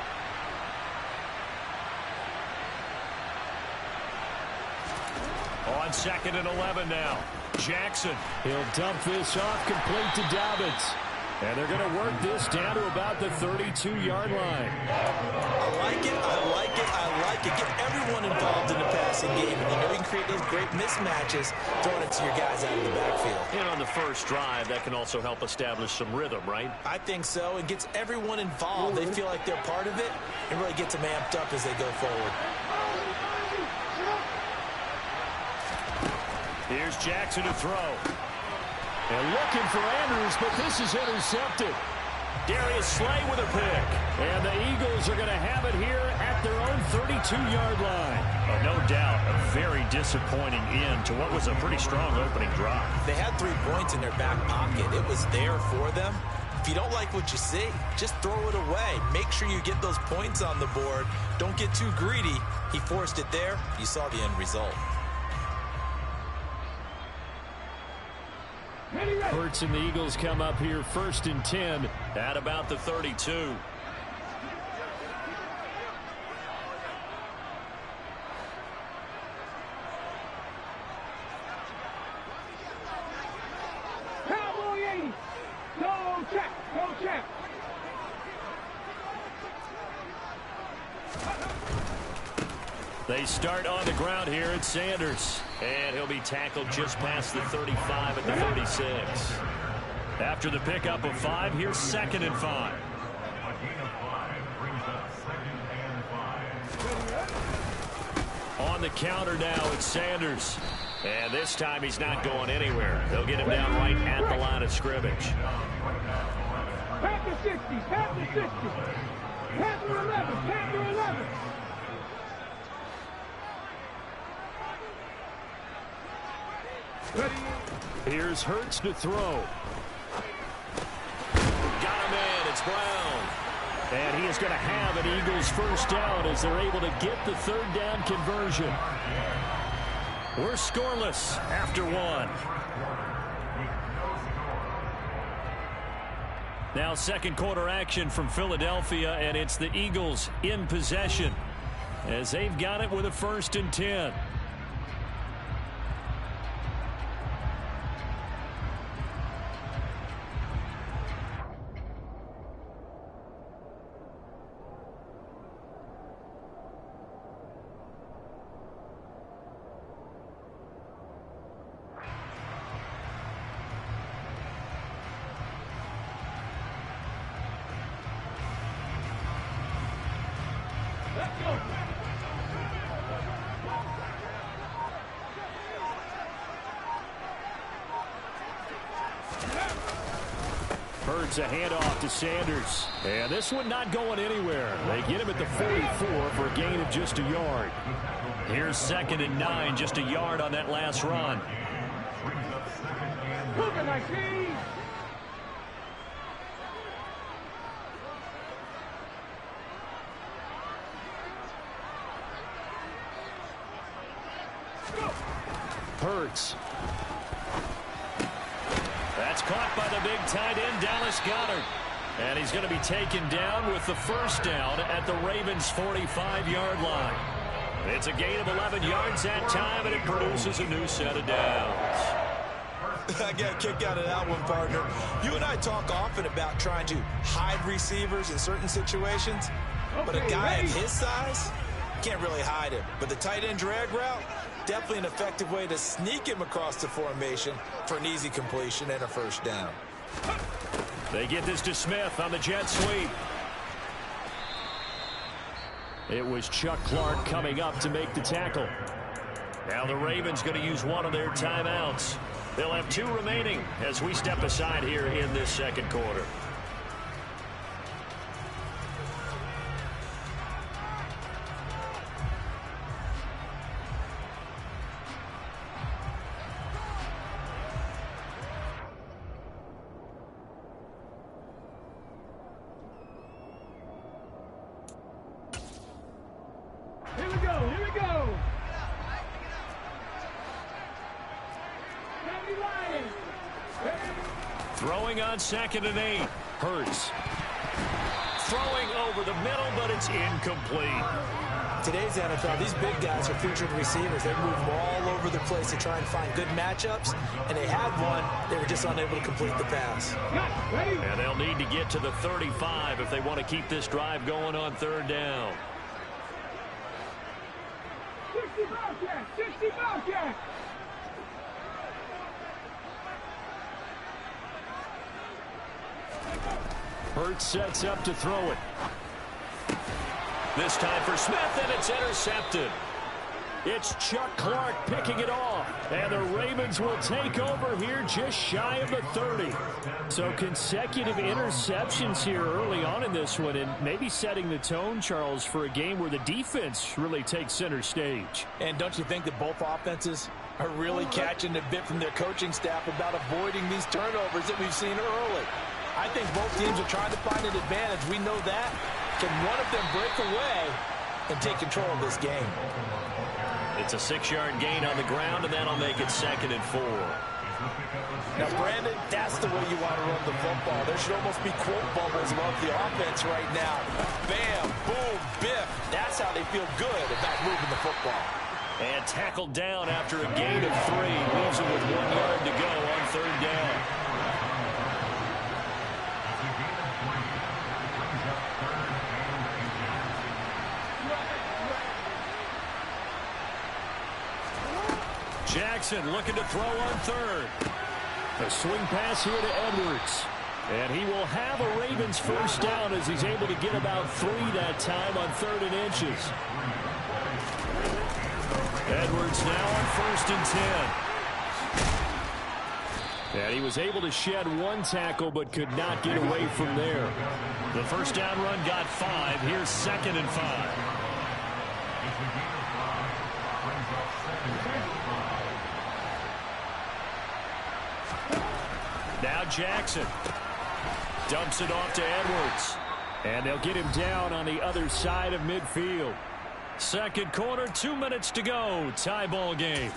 On 2nd and 11 now. Jackson. He'll dump this off complete to Dobbins. And they're going to work this down to about the 32-yard line. I like it, I like it, I like it. Get everyone involved in the passing game. And you know you can create those great mismatches throwing it to your guys out of the backfield. And on the first drive, that can also help establish some rhythm, right? I think so. It gets everyone involved. They feel like they're part of it and really gets them amped up as they go forward. Here's Jackson to throw. And looking for Andrews, but this is intercepted. Darius Slay with a pick. And the Eagles are going to have it here at their own 32-yard line. No doubt, a very disappointing end to what was a pretty strong opening drive. They had 3 points in their back pocket. It was there for them. If you don't like what you see, just throw it away. Make sure you get those points on the board. Don't get too greedy. He forced it there. You saw the end result. Hurts and the Eagles come up here 1st and 10 at about the 32. Cowboy 80. Go check. Go check. They start on the ground here at Sanders. And he'll be tackled just past the 35 at the 36. After the pickup of 5, here's 2nd and 5. on the counter now. It's Sanders. And this time he's not going anywhere. They'll get him down right at the line of scrimmage. Panther 60, Panther 60. Panther 11, Panther 11. Here's Hurts to throw. Got him in. It's Brown. And he is going to have an Eagles first down as they're able to get the third down conversion. We're scoreless after one. Now second quarter action from Philadelphia, and it's the Eagles in possession as they've got it with a 1st and 10. Hurts a handoff to Sanders. And this one not going anywhere. They get him at the 44 for a gain of just a yard. Here's 2nd and 9, just a yard on that last run. Hurts. That's caught by the big tight end, Dallas Goedert. And he's going to be taken down with the first down at the Ravens' 45-yard line. It's a gain of 11 yards that time, and it produces a new set of downs. I got a kick out of that one, partner. You and I talk often about trying to hide receivers in certain situations, but a guy of his size can't really hide him. But the tight end drag route, definitely an effective way to sneak him across the formation for an easy completion and a first down. They get this to Smith on the jet sweep. It was Chuck Clark coming up to make the tackle. Now the Ravens going to use one of their timeouts. They'll have 2 remaining as we step aside here in this second quarter. Throwing on 2nd and 8. Hurts. Throwing over the middle, but it's incomplete. Today's NFL, these big guys are featured receivers. They move all over the place to try and find good matchups, and they had one. They were just unable to complete the pass. And they'll need to get to the 35 if they want to keep this drive going on 3rd down. 60 Bobcat! 60 Bobcat! Hurts sets up to throw it. This time for Smith, and it's intercepted. It's Chuck Clark picking it off. And the Ravens will take over here just shy of the 30. So consecutive interceptions here early on in this one, and maybe setting the tone, Charles, for a game where the defense really takes center stage. And don't you think that both offenses are really catching a bit from their coaching staff about avoiding these turnovers that we've seen early? I think both teams are trying to find an advantage. We know that. Can one of them break away and take control of this game? It's a 6-yard gain on the ground, and that'll make it 2nd and 4. Now, Brandon, that's the way you want to run the football. There should almost be quote bubbles above the offense right now. Bam, boom, biff. That's how they feel good about moving the football. And tackled down after a gain of 3. Leaves him with 1 yard to go on 3rd down. Jackson looking to throw on 3rd. A swing pass here to Edwards. And he will have a Ravens first down as he's able to get about 3 that time on 3rd and inches. Edwards now on 1st and 10. And he was able to shed one tackle but could not get away from there. The first down run got 5. Here's 2nd and 5. Now Jackson dumps it off to Edwards. And they'll get him down on the other side of midfield. Second quarter, 2 minutes to go. Tie ball game.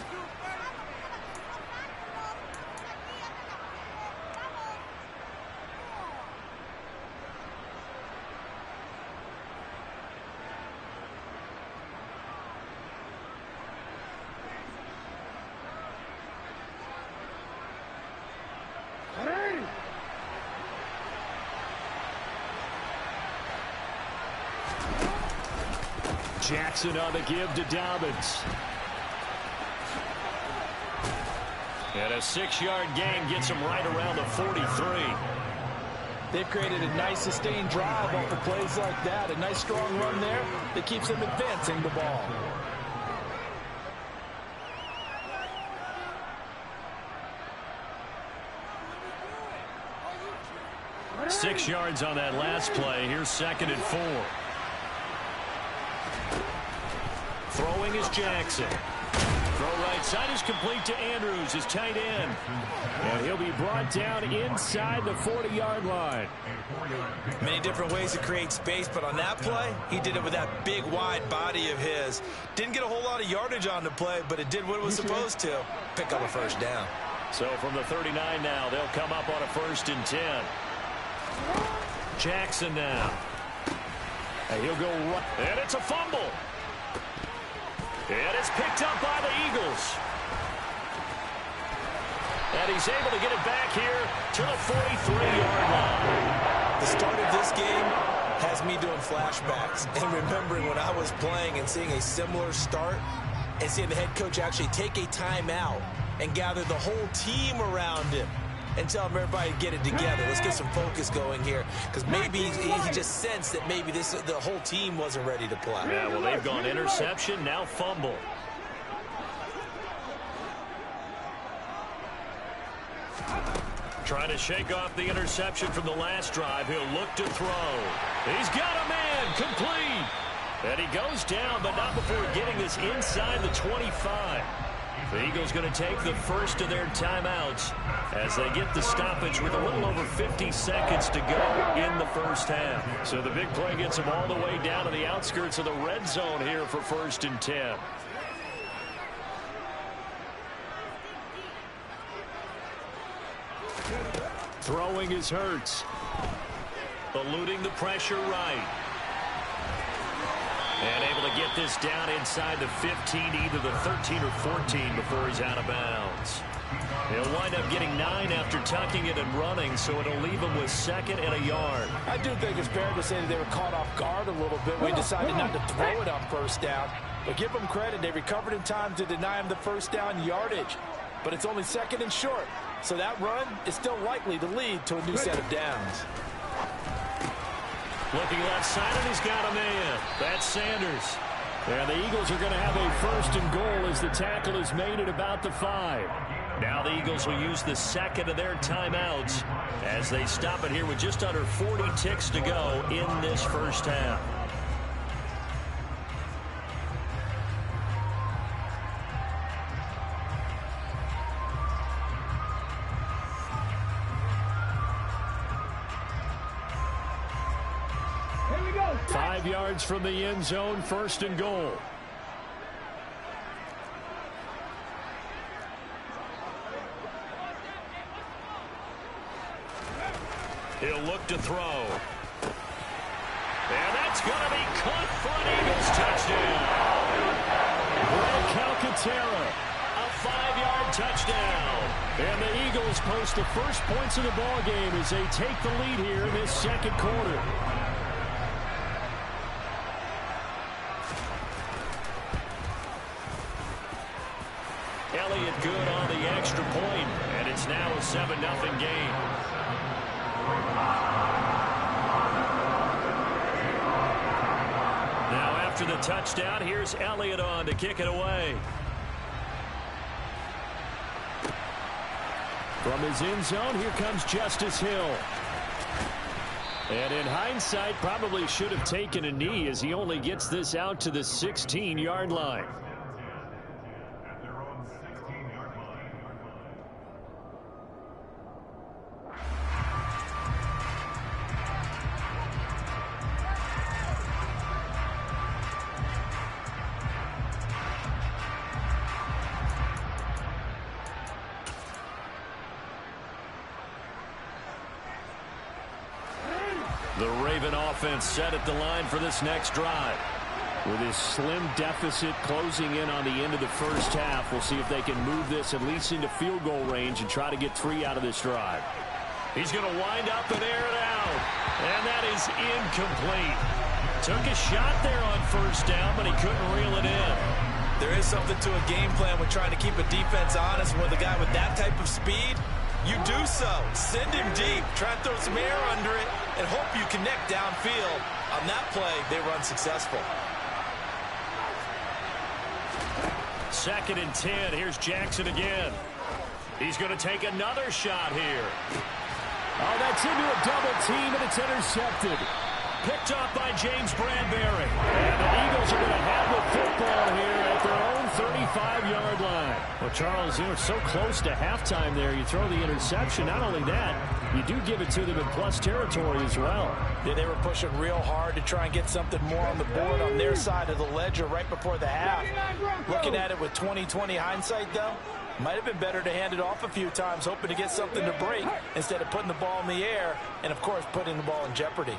Jackson on the give to Dobbins. And a 6-yard gain gets him right around the 43. They've created a nice sustained drive off of plays like that. A nice strong run there that keeps them advancing the ball. Six yards on that last play. Here's 2nd and 4. Throwing is Jackson. Throw right side is complete to Andrews, his tight end. And he'll be brought down inside the 40-yard line. Many different ways to create space, but on that play, he did it with that big, wide body of his. Didn't get a whole lot of yardage on the play, but it did what it was supposed to. Pick up a first down. So from the 39 now, they'll come up on a 1st and 10. Jackson now. And he'll go right. And it's a fumble. And it's picked up by the Eagles. And he's able to get it back here to the 43-yard line. The start of this game has me doing flashbacks and remembering when I was playing and seeing a similar start and seeing the head coach actually take a timeout and gather the whole team around him and tell him everybody to get it together. Let's get some focus going here, because maybe he just sensed that maybe the whole team wasn't ready to play. Yeah, well, they've gone interception, now fumble. Trying to shake off the interception from the last drive. He'll look to throw. He's got a man, complete. And he goes down, but not before getting this inside the 25. The Eagles going to take the first of their timeouts as they get the stoppage with a little over 50 seconds to go in the first half. So the big play gets them all the way down to the outskirts of the red zone here for 1st and 10. Throwing is Hurts. Eluding the pressure right. And able to get this down inside the 15, either the 13 or 14 before he's out of bounds. He'll wind up getting 9 after tucking it and running, so it'll leave him with 2nd and a yard. I do think it's fair to say that they were caught off guard a little bit. We decided not to throw it on 1st down. But give them credit. They recovered in time to deny him the 1st down yardage. But it's only 2nd and short. So that run is still likely to lead to a new set of downs. Looking left side, and he's got a man. That's Sanders. And the Eagles are going to have a 1st and goal as the tackle is made at about the 5. Now the Eagles will use the 2nd of their timeouts as they stop it here with just under 40 ticks to go in this first half. Here we go. 5 yards from the end zone, 1st and goal. He'll look to throw. And that's going to be caught for an Eagles touchdown. Greg Calcaterra, a 5-yard touchdown. And the Eagles post the first points of the ball game as they take the lead here in this 2nd quarter. Elliott good on the extra point, and it's now a 7-0 game. Now after the touchdown. Here's Elliott on to kick it away. From his end zone, here comes Justice Hill. And in hindsight, probably should have taken a knee as he only gets this out to the 16-yard line. The Raven offense set at the line for this next drive. With his slim deficit closing in on the end of the first half, we'll see if they can move this at least into field goal range and try to get 3 out of this drive. He's going to wind up and air it out. And that is incomplete. Took a shot there on first down, but he couldn't reel it in. There is something to a game plan with trying to keep a defense honest. With a guy with that type of speed, you do so. Send him deep. Try and throw some air under it and hope you connect downfield. On that play, they run successful. 2nd and 10. Here's Jackson again. He's going to take another shot here. Oh, that's into a double team, and it's intercepted. Picked up by James Bradbury. And the Eagles are going to have the football here at their own 35-yard line. Well, Charles, you know, so close to halftime there. You throw the interception. Not only that, you do give it to them in plus territory as well. Yeah, they were pushing real hard to try and get something more on the board on their side of the ledger right before the half. Looking at it with 20/20 hindsight, though, might have been better to hand it off a few times, hoping to get something to break instead of putting the ball in the air and, of course, putting the ball in jeopardy.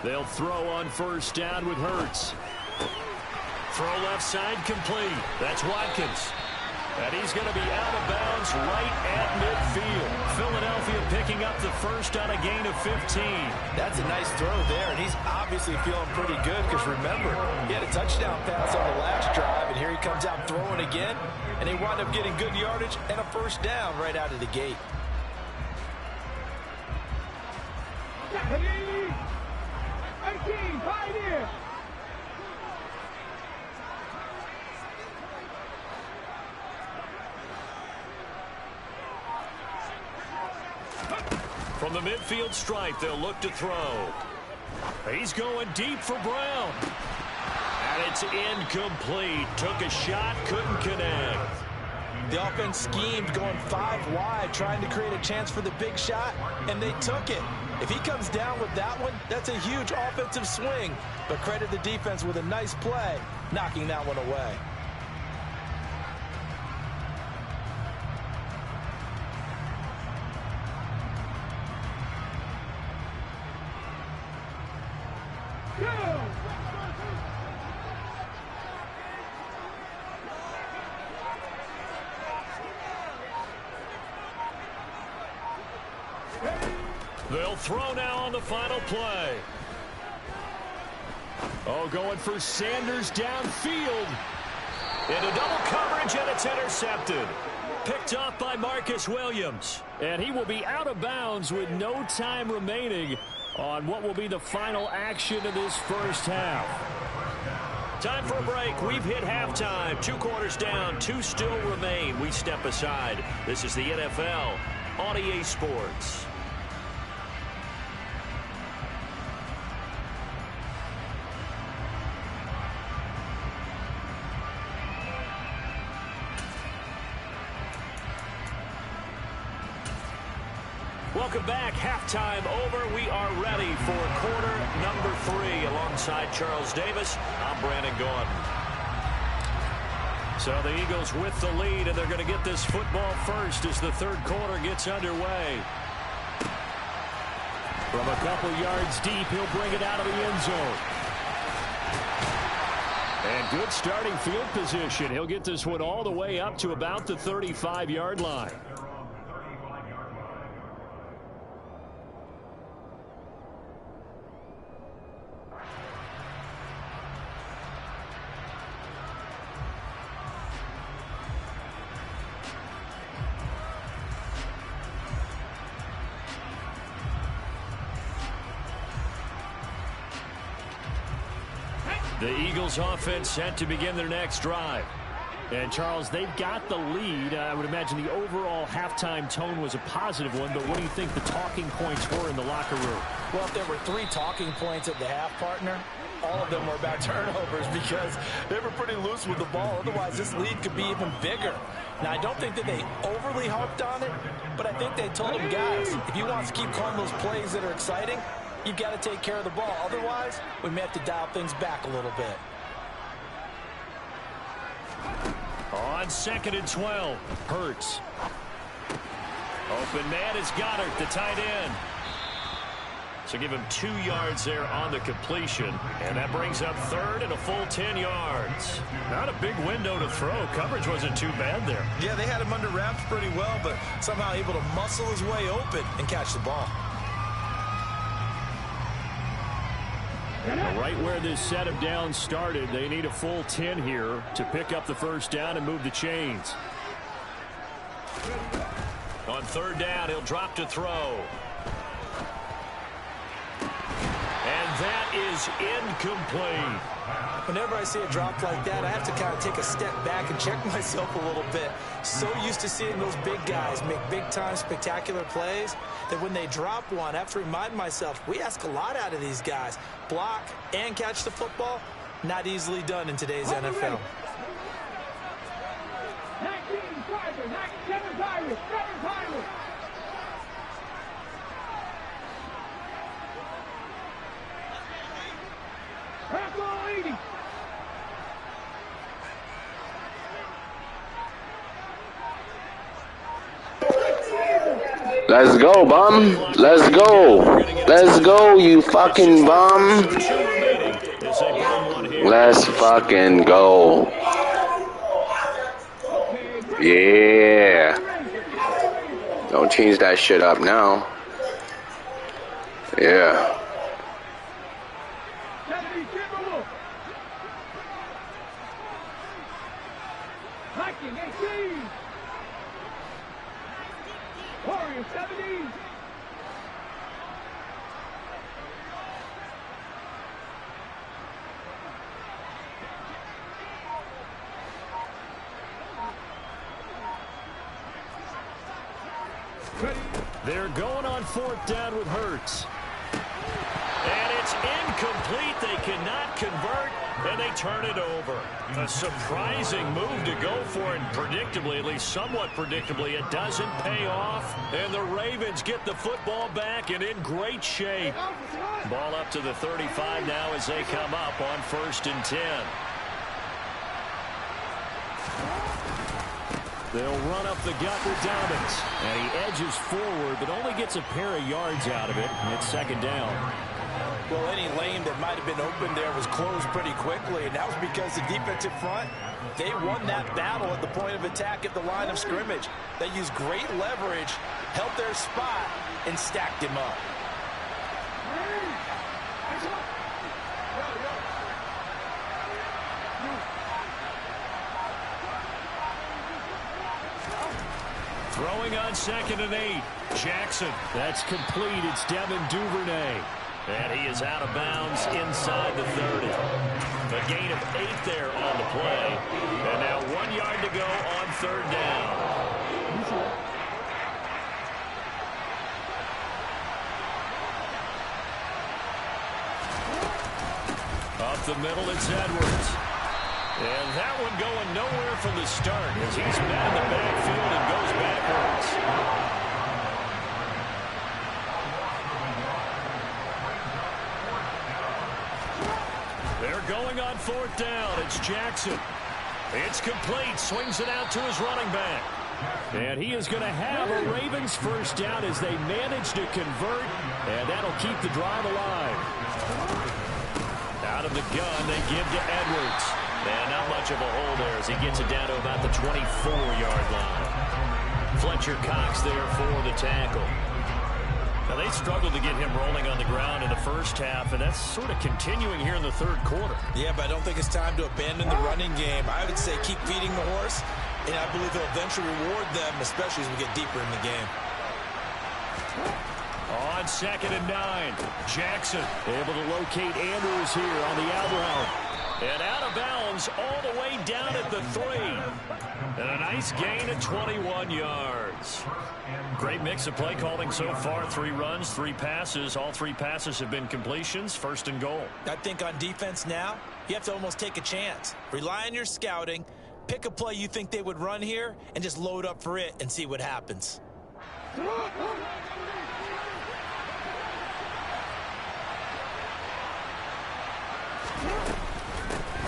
They'll throw on first down with Hurts. Throw left side complete. That's Watkins. And he's going to be out of bounds right at midfield. Philadelphia picking up the first on a gain of 15. That's a nice throw there, and he's obviously feeling pretty good because, remember, he had a touchdown pass on the last drive, and here he comes out throwing again, and they wind up getting good yardage and a first down right out of the gate. Pioneer. From the midfield stripe, they'll look to throw. He's going deep for Brown. And it's incomplete. Took a shot, couldn't connect. The offense schemed going 5 wide, trying to create a chance for the big shot, and they took it. If he comes down with that one, that's a huge offensive swing. But credit the defense with a nice play, knocking that one away. They'll throw now on the final play. Oh, going for Sanders downfield. Into double coverage, and it's intercepted. Picked up by Marcus Williams. And he will be out of bounds with no time remaining on what will be the final action of this first half. Time for a break. We've hit halftime. 2 quarters down, 2 still remain. We step aside. This is the NFL on EA Sports. Welcome back. Halftime over. We are ready for quarter number 3. Alongside Charles Davis, I'm Brandon Gordon. So the Eagles with the lead, and they're going to get this football first as the third quarter gets underway. From a couple yards deep, he'll bring it out of the end zone. And good starting field position. He'll get this one all the way up to about the 35-yard line. The Eagles offense set to begin their next drive. And, Charles, they've got the lead. I would imagine the overall halftime tone was a positive one, but what do you think the talking points were in the locker room? Well, if there were 3 talking points at the half, partner, all of them were about turnovers because they were pretty loose with the ball. Otherwise, this lead could be even bigger. Now, I don't think that they overly harped on it, but I think they told them, guys, if you want to keep calling those plays that are exciting, you've got to take care of the ball. Otherwise, we may have to dial things back a little bit. On 2nd and 12, Hurts. Open man is Goddard, the tight end. So give him 2 yards there on the completion. And that brings up 3rd and a full 10 yards. Not a big window to throw. Coverage wasn't too bad there. Yeah, they had him under wraps pretty well, but somehow able to muscle his way open and catch the ball. Right where this set of downs started, they need a full 10 here to pick up the first down and move the chains. On 3rd down, he'll drop to throw. And that is incomplete. Whenever I see a drop like that, I have to kind of take a step back and check myself a little bit. So used to seeing those big guys make big-time spectacular plays that when they drop one, I have to remind myself, we ask a lot out of these guys. Block and catch the football, not easily done in today's NFL. 19 Tigers, 7 Tigers, 7 Tigers. Let's go, bum. Let's go. Let's go, you fucking bum. Let's fucking go. Yeah. Don't change that shit up now. Yeah. They're going on 4th down with Hurts. And it's incomplete. They cannot convert, and they turn it over. A surprising move to go for, and predictably, at least somewhat predictably, it doesn't pay off. And the Ravens get the football back and in great shape. Ball up to the 35 now as they come up on 1st and 10. They'll run up the gut with Dobbins. And he edges forward, but only gets a pair of yards out of it. And it's 2nd down. Well, any lane that might have been open there was closed pretty quickly, and that was because the defensive front, they won that battle at the point of attack at the line of scrimmage. They used great leverage, held their spot, and stacked him up. Throwing on 2nd and 8. Jackson. That's complete. It's Devin Duvernay. And he is out of bounds inside the 30. A gain of 8 there on the play. And now 1 yard to go on 3rd down. Up the middle, it's Edwards. And that one going nowhere from the start as he's met in the backfield and goes backwards. They're going on 4th down. It's Jackson. It's complete. Swings it out to his running back. And he is going to have a Ravens first down as they manage to convert. And that'll keep the drive alive. Out of the gun, they give to Edwards. And not much of a hole there as he gets it down to about the 24-yard line. Fletcher Cox there for the tackle. Now, they struggled to get him rolling on the ground in the first half, and that's sort of continuing here in the 3rd quarter. Yeah, but I don't think it's time to abandon the running game. I would say keep feeding the horse, and I believe they'll eventually reward them, especially as we get deeper in the game. On 2nd and 9, Jackson able to locate Andrews here on the out route. And out of bounds all the way down at the 3. And a nice gain of 21 yards. Great mix of play calling so far. 3 runs, 3 passes. All 3 passes have been completions. 1st and goal. I think on defense now, you have to almost take a chance. Rely on your scouting. Pick a play you think they would run here and just load up for it and see what happens.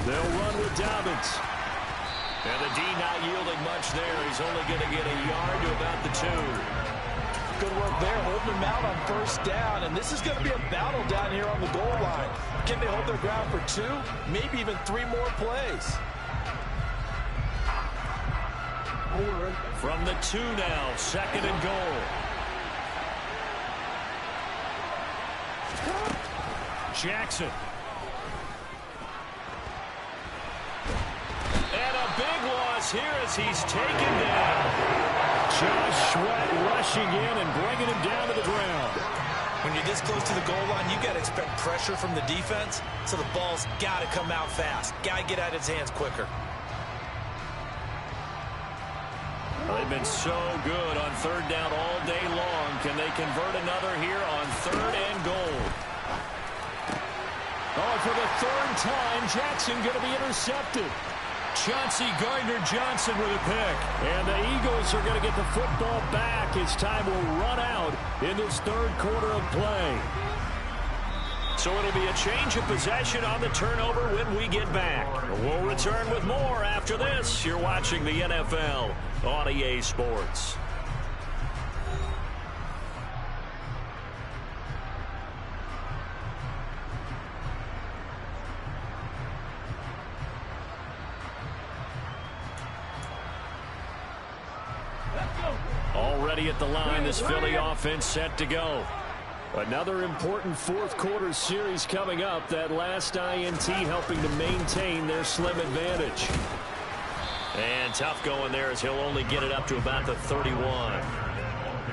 They'll run with Dobbins. And the D not yielding much there. He's only going to get a yard to about the 2. Good work there, holding them out on 1st down. And this is going to be a battle down here on the goal line. Can they hold their ground for 2, maybe even 3 more plays? From the 2 now, 2nd and goal. Jackson. And a big loss here as he's taken down. Josh Sweat rushing in and bringing him down to the ground. When you're this close to the goal line, you got to expect pressure from the defense, so the ball's got to come out fast. Got to get out of his hands quicker. Well, they've been so good on 3rd down all day long. Can they convert another here on 3rd and goal? Oh, for the 3rd time, Jackson going to be intercepted. Chauncey Gardner-Johnson with a pick. And the Eagles are going to get the football back as time will run out in this 3rd quarter of play. So it'll be a change of possession on the turnover when we get back. We'll return with more after this. You're watching the NFL on EA Sports. Already at the line, this Philly offense set to go. Another important 4th quarter series coming up. That last INT helping to maintain their slim advantage. And tough going there as he'll only get it up to about the 31.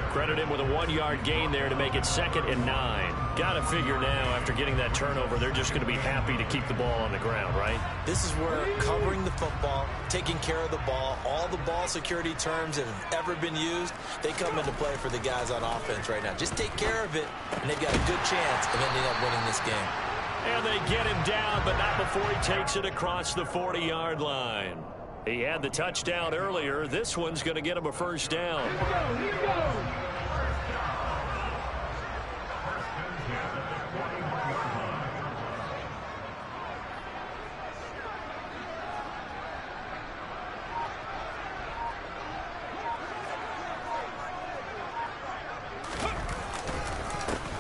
Credit him with a 1-yard gain there to make it 2nd and 9. Got to figure now, after getting that turnover, they're just going to be happy to keep the ball on the ground, right? This is where covering the football, taking care of the ball, all the ball security terms that have ever been used, they come into play for the guys on offense right now. Just take care of it, and they've got a good chance of ending up winning this game. And they get him down, but not before he takes it across the 40-yard line. He had the touchdown earlier. This one's going to get him a 1st down. Here we go.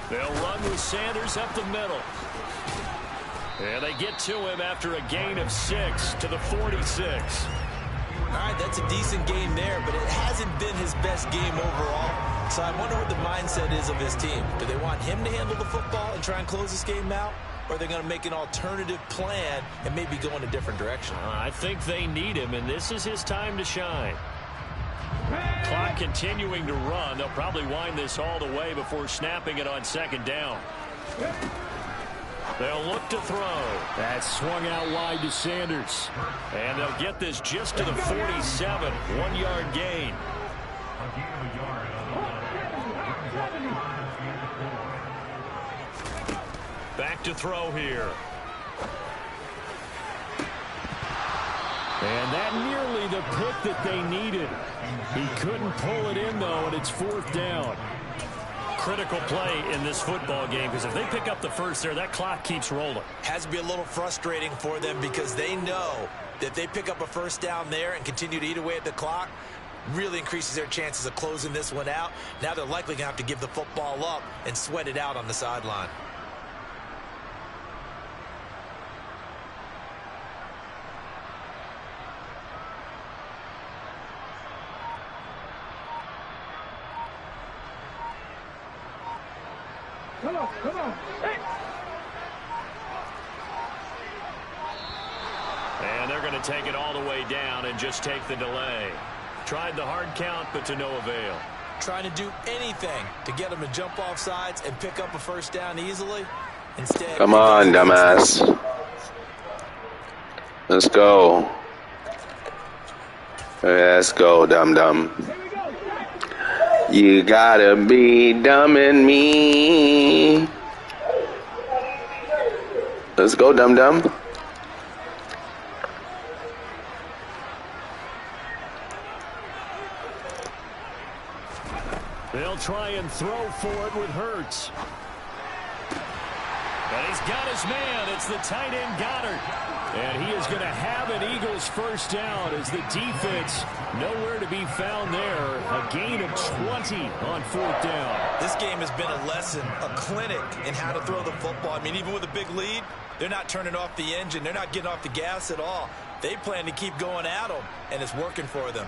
They'll run with Sanders up the middle. And they get to him after a gain of 6 to the 46. All right, that's a decent game there, but it hasn't been his best game overall. So I wonder what the mindset is of his team. Do they want him to handle the football and try and close this game out? Or are they going to make an alternative plan and maybe go in a different direction? I think they need him, and this is his time to shine. Clock continuing to run. They'll probably wind this all the way before snapping it on 2nd down. They'll look to throw. That swung out wide to Sanders. And they'll get this just to the 47. 1-yard gain. Back to throw here. And that nearly the pick that they needed. He couldn't pull it in, though, and it's 4th down. Critical play in this football game, because if they pick up the 1st there, that clock keeps rolling. Has to be a little frustrating for them because they know that if they pick up a 1st down there and continue to eat away at the clock, really increases their chances of closing this one out. Now they're likely going to have to give the football up and sweat it out on the sideline. Come on, come on. Hey. And they're going to take it all the way down and just take the delay. Tried the hard count, but to no avail. Trying to do anything to get them to jump off sides and pick up a 1st down easily. Instead, come on, dumbass. Let's go. Let's go, dum-dum. You gotta be dumb in me. Let's go, dum-dum. They'll try and throw for it with Hurts. But he's got his man. It's the tight end Goddard. And he is going to have an Eagles first down as the defense nowhere to be found there. A gain of 20 on fourth down. This game has been a lesson, a clinic in how to throw the football. I mean, even with a big lead, they're not turning off the engine. They're not getting off the gas at all. They plan to keep going at them, and it's working for them.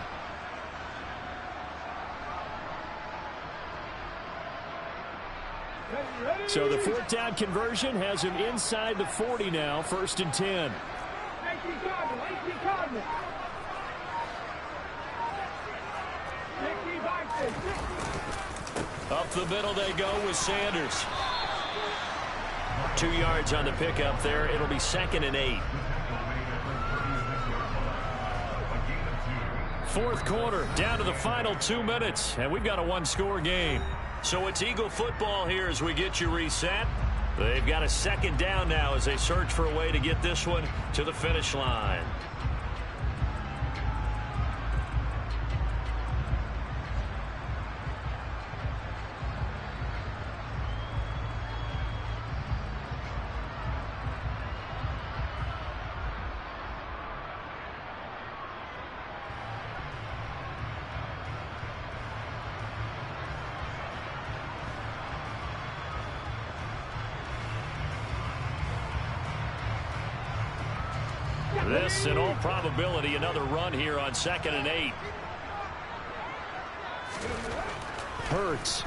So the fourth down conversion has him inside the 40 now, 1st and 10. Up the middle they go with Sanders. 2 yards on the pickup there. It'll be 2nd and 8. Fourth quarter, down to the final 2 minutes, and we've got a one-score game. So it's Eagle football here as we get you reset. They've got a 2nd down now as they search for a way to get this one to the finish line. This, in all probability, another run here on 2nd and 8. Hurts.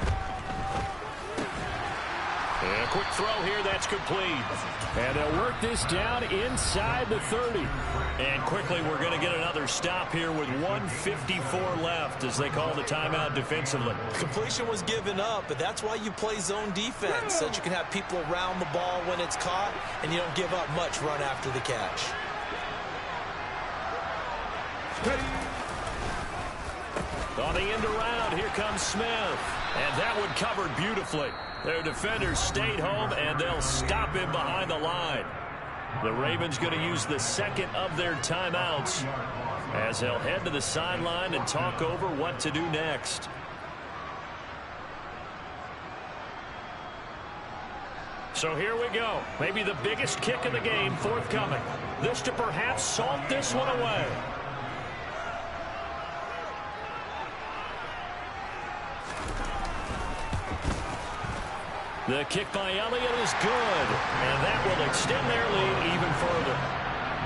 And a quick throw here, that's complete. And they'll work this down inside the 30. And quickly, we're going to get another stop here with 1:54 left as they call the timeout defensively. Completion was given up, but that's why you play zone defense, so that you can have people around the ball when it's caught, and you don't give up much run after the catch. On the end around, here comes Smith. And that one covered beautifully. Their defenders stayed home, and they'll stop him behind the line. The Ravens going to use the 2nd of their timeouts as they'll head to the sideline and talk over what to do next. So here we go. Maybe the biggest kick of the game forthcoming. This to perhaps salt this one away. The kick by Elliott is good, and that will extend their lead even further.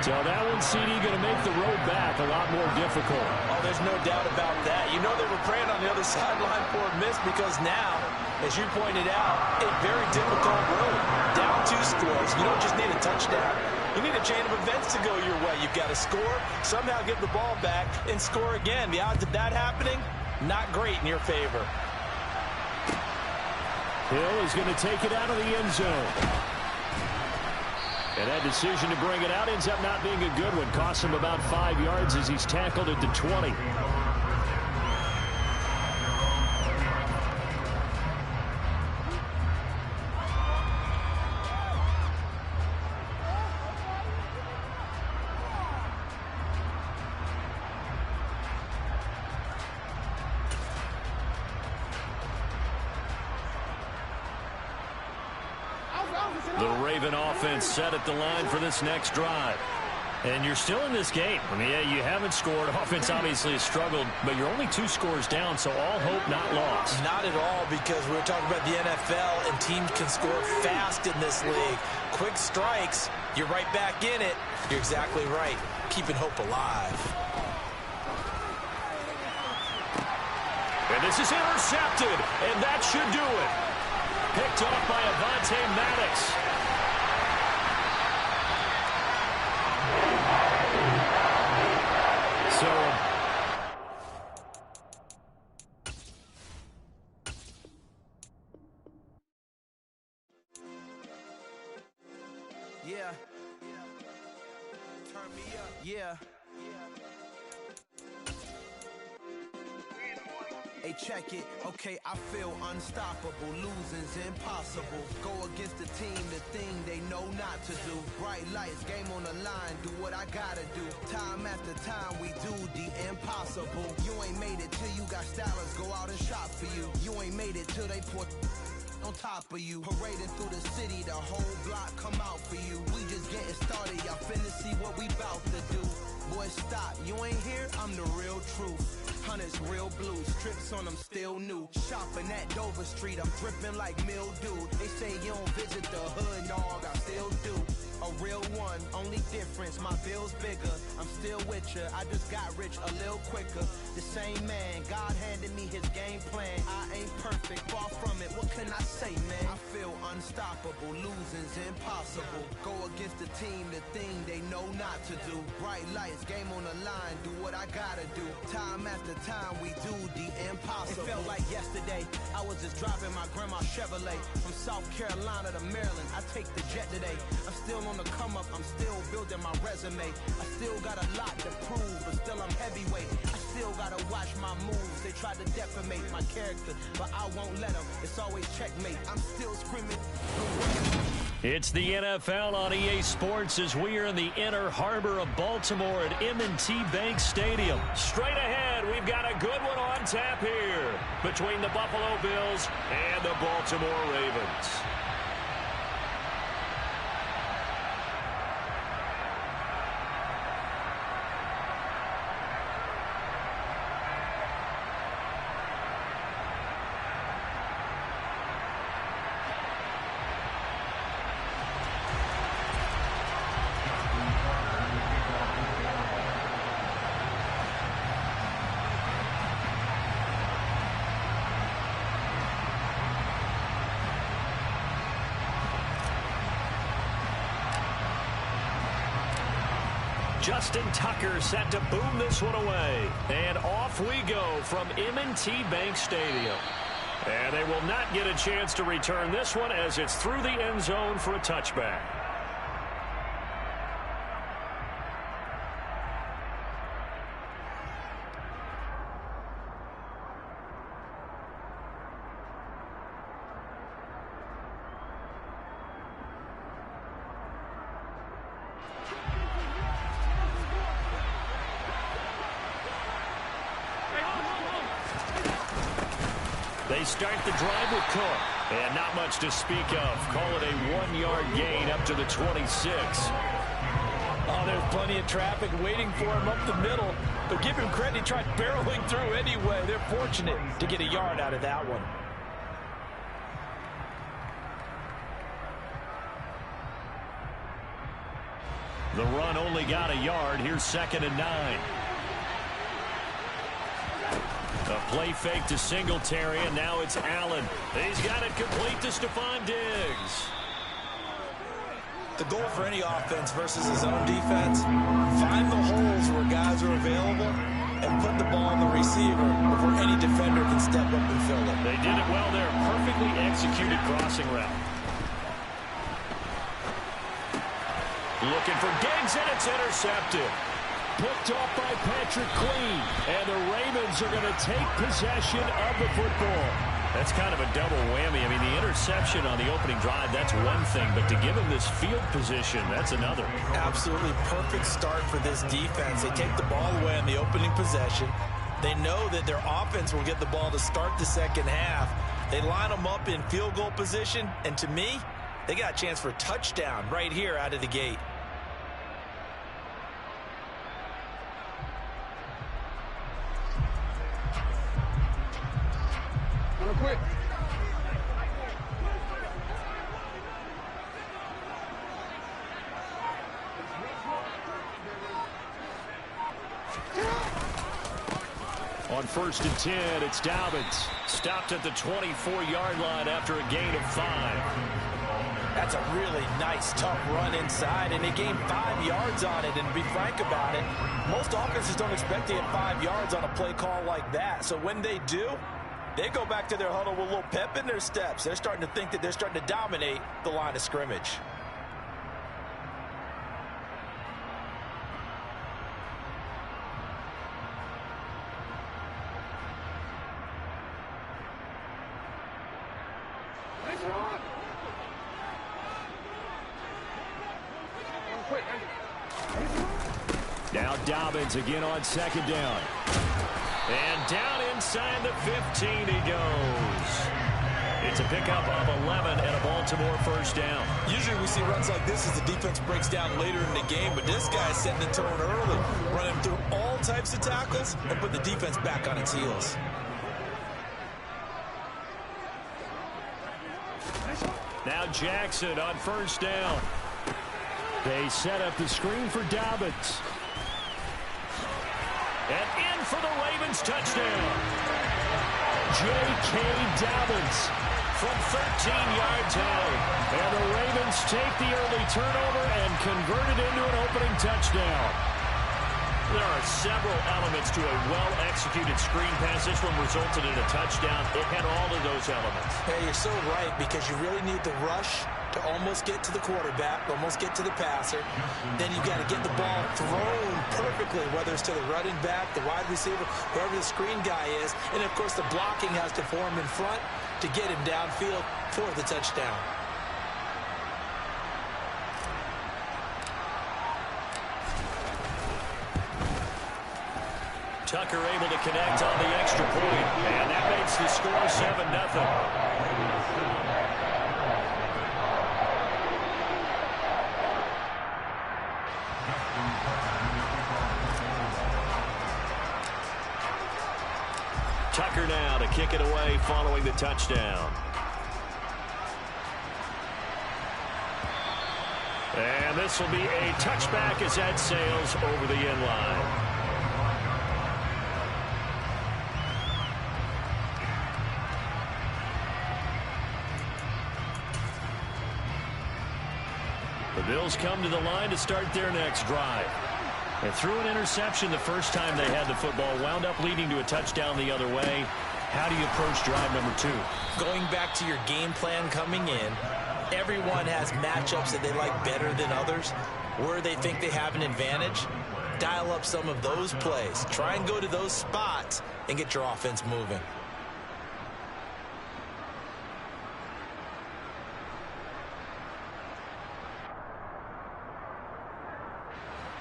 So that one, CD, going to make the road back a lot more difficult. Oh, there's no doubt about that. You know they were praying on the other sideline for a miss because now, as you pointed out, a very difficult road. Down 2 scores. You don't just need a touchdown. You need a chain of events to go your way. You've got to score, somehow get the ball back, and score again. The odds of that happening, not great in your favor. Hill is going to take it out of the end zone. And that decision to bring it out ends up not being a good one. Costs him about 5 yards as he's tackled at the 20. The Raven offense set at the line for this next drive. And you're still in this game. I mean, yeah, you haven't scored. Offense obviously has struggled, but you're only 2 scores down, so all hope not lost. Not at all, because we were talking about the NFL, and teams can score fast in this league. Quick strikes, you're right back in it. You're exactly right. Keeping hope alive. And this is intercepted, and that should do it. Picked off by Avonte Maddox. Yeah. Turn me up. Yeah. Hey, check it. Okay, I feel unstoppable. Losing's impossible. Go against the team, the thing they know not to do. Bright lights, game on the line. Do what I gotta do. Time after time, we do the impossible. You ain't made it till you got stylers go out and shop for you. You ain't made it till they pour on top of you. Parading through the city, the whole block come out for you. We just getting started, y'all finna see what we bout to do. Boy, stop, you ain't here, I'm the real truth. Hunters, real blue, strips on them still new. Shopping at Dover Street, I'm dripping like mildew. They say you don't visit the hood, dog, I still do. A real one, only difference, my bill's bigger. I'm still with ya, I just got rich a little quicker. The same man, God handed me his game plan. I ain't perfect, far from it, what can I say, man? I feel unstoppable, losing's impossible. Go against the team, the thing they know not to do. Bright lights, game on the line, do what I gotta do. Time after time, we do the impossible. It felt like yesterday, I was just driving my grandma's Chevrolet. From South Carolina to Maryland, I take the jet today. I'm still on the come up, I'm still building my resume. I still got a lot to prove, but still I'm heavyweight. I still gotta watch my moves. They try to defamate my character, but I won't let them. It's always checkmate. I'm still screaming. It's the NFL on EA Sports as we are in the inner harbor of Baltimore at M&T Bank Stadium. Straight ahead, we've got a good one on tap here between the Buffalo Bills and the Baltimore Ravens. Justin Tucker set to boom this one away. And off we go from M&T Bank Stadium. And they will not get a chance to return this one as it's through the end zone for a touchback. They start the drive with Cook. And not much to speak of. Call it a 1-yard gain up to the 26. Oh, there's plenty of traffic waiting for him up the middle. But give him credit, he tried barreling through anyway. They're fortunate to get a yard out of that one. The run only got a yard. Here's 2nd and 9. A play fake to Singletary, and now it's Allen. He's got it complete to Stephon Diggs. The goal for any offense versus his own defense, find the holes where guys are available and put the ball on the receiver before any defender can step up and fill it. They did it well there. Perfectly executed crossing route. Looking for Diggs, and it's intercepted. Picked off by Patrick Queen, and the Ravens are going to take possession of the football. That's kind of a double whammy. I mean, the interception on the opening drive, that's one thing, but to give him this field position, that's another. Absolutely perfect start for this defense. They take the ball away on the opening possession. They know that their offense will get the ball to start the second half. They line them up in field goal position, and to me, they got a chance for a touchdown right here out of the gate. Quick. On 1st and 10, it's Dobbins. Stopped at the 24-yard line after a gain of 5. That's a really nice, tough run inside, and they gained 5 yards on it. And to be frank about it, most offenses don't expect to get 5 yards on a play call like that. So when they do, they go back to their huddle with a little pep in their steps. They're starting to think that they're starting to dominate the line of scrimmage. Now Dobbins again on second down. And down inside the 15 he goes. It's a pickup of 11 and a Baltimore first down. Usually we see runs like this as the defense breaks down later in the game, but this guy is setting the tone early, running through all types of tackles and put the defense back on its heels. Now Jackson on first down. They set up the screen for Dobbins. And in for the Ravens touchdown. J.K. Dobbins from 13 yards out. And the Ravens take the early turnover and convert it into an opening touchdown. There are several elements to a well-executed screen pass. This one resulted in a touchdown. It had all of those elements. Hey, you're so right, because you really need the rush to almost get to the quarterback, almost get to the passer. Then you got to get the ball thrown perfectly, whether it's to the running back, the wide receiver, whoever the screen guy is. And, of course, the blocking has to form in front to get him downfield for the touchdown. Tucker able to connect on the extra point, and that makes the score 7-0. Tucker now to kick it away following the touchdown. And this will be a touchback as that sails over the end line. The Bills come to the line to start their next drive. They threw an interception the first time they had the football, wound up leading to a touchdown the other way. How do you approach drive number 2? Going back to your game plan coming in, everyone has matchups that they like better than others, where they think they have an advantage. Dial up some of those plays. Try and go to those spots and get your offense moving.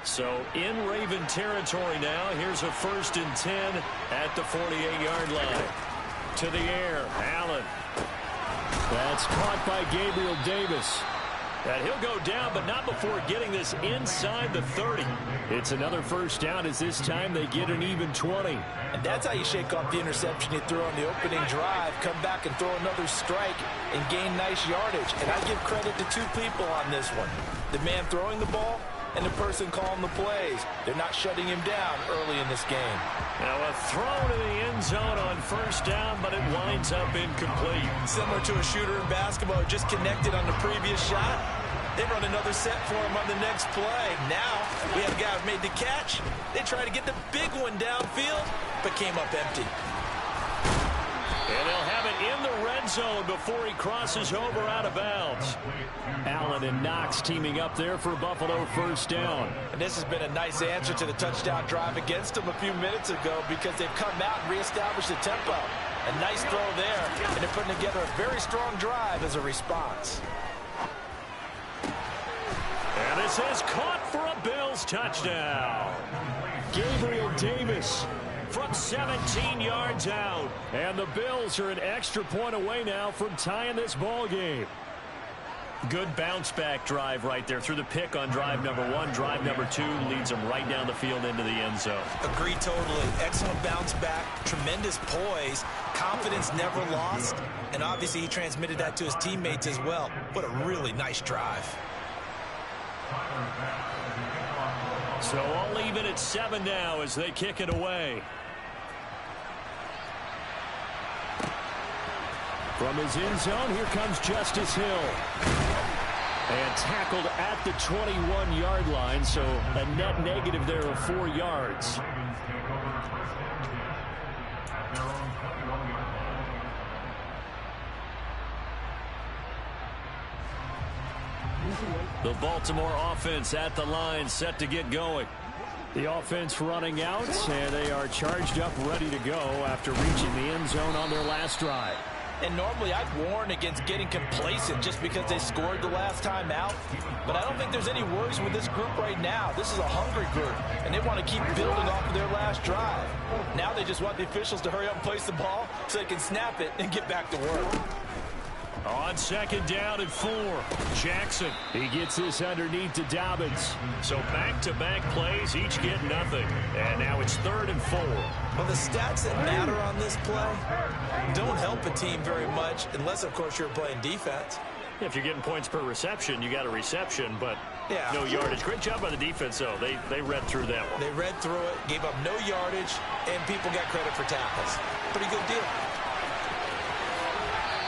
So in Raven territory now. Here's a 1st and 10 at the 48-yard line. To the air, Allen. That's caught by Gabriel Davis. And he'll go down, but not before getting this inside the 30. It's another first down, as this time they get an even 20. And that's how you shake off the interception you threw on the opening drive, come back and throw another strike and gain nice yardage. And I give credit to 2 people on this one. The man throwing the ball and the person calling the plays. They're not shutting him down early in this game. Now a throw to the end zone on first down, but it winds up incomplete. Similar to a shooter in basketball, just connected on the previous shot. They run another set for him on the next play. Now we have a guy who made the catch. They try to get the big one downfield, but came up empty. And they'll have it in the red zone before he crosses over out of bounds. Allen and Knox teaming up there for Buffalo first down. And this has been a nice answer to the touchdown drive against them a few minutes ago, because they've come out and reestablished the tempo. A nice throw there, and they're putting together a very strong drive as a response. And this is caught for a Bills touchdown. Gabriel Davis from 17 yards out. And the Bills are an extra point away now from tying this ball game. Good bounce-back drive right there. Through the pick on drive number 1. Drive number 2 leads them right down the field into the end zone. Agree totally. Excellent bounce back. Tremendous poise. Confidence never lost. And obviously he transmitted that to his teammates as well. What a really nice drive. So all even at 7 now as they kick it away. From his end zone, here comes Justice Hill. And tackled at the 21-yard line, so a net negative there of 4 yards. The Baltimore offense at the line, set to get going. The offense running out, and they are charged up, ready to go after reaching the end zone on their last drive. And normally I'd warn against getting complacent just because they scored the last time out. But I don't think there's any worries with this group right now. This is a hungry group, and they want to keep building off of their last drive. Now they just want the officials to hurry up and place the ball so they can snap it and get back to work. On second down and 4, Jackson. He gets this underneath to Dobbins. So back-to-back plays, each get nothing. And now it's 3rd and 4. Well, the stats that matter on this play don't help a team very much unless, of course, you're playing defense. If you're getting points per reception, you got a reception, but yeah, no yardage. Great job by the defense, though. They read through that one. They read through it, gave up no yardage, and people got credit for tackles. Pretty good deal.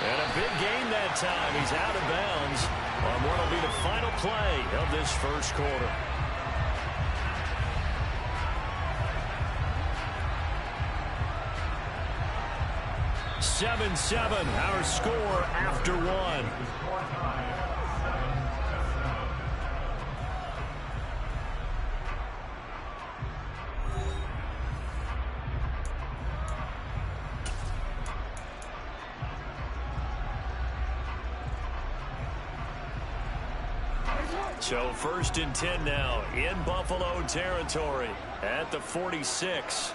And a big gain that time. He's out of bounds on what will be the final play of this first quarter. (7-7), our score after 1. So 1st and 10 now in Buffalo territory at the 46.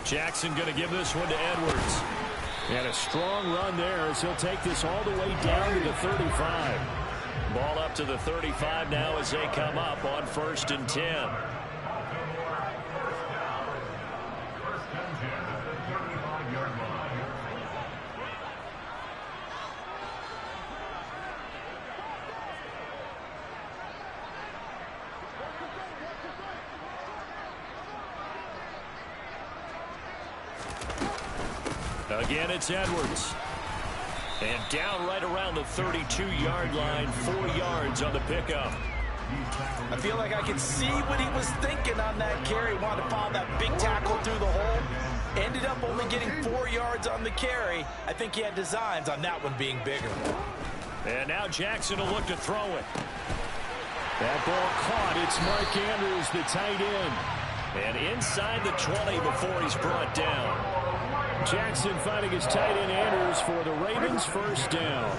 Jackson going to give this one to Edwards. And a strong run there as he'll take this all the way down to the 35. Ball up to the 35 now as they come up on 1st and 10. Again, it's Edwards. And down right around the 32-yard line, 4 yards on the pickup. I feel like I can see what he was thinking on that carry. Wanted to follow that big tackle through the hole. Ended up only getting 4 yards on the carry. I think he had designs on that one being bigger. And now Jackson will look to throw it. That ball caught. It's Mark Andrews, the tight end. And inside the 20 before he's brought down. Jackson finding his tight end Andrews for the Ravens' first down.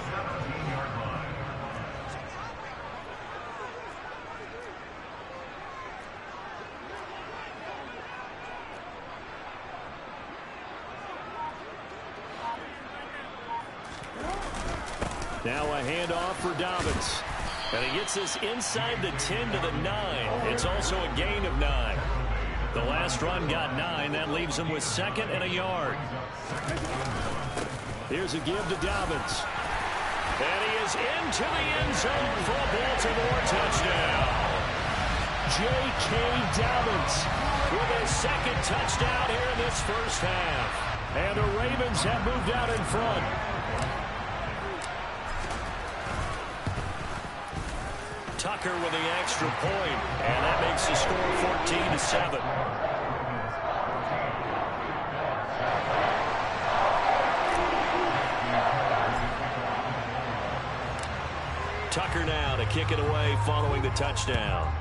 Now a handoff for Dobbins. And he gets this inside the 10 to the 9. It's also a gain of 9. The last run got 9. That leaves him with 2nd and a yard. Here's a give to Dobbins. And he is into the end zone for a Baltimore touchdown. J.K. Dobbins with his 2nd touchdown here in this first half. And the Ravens have moved out in front. Tucker with the extra point, and that makes the score 14-7. Tucker now to kick it away following the touchdown.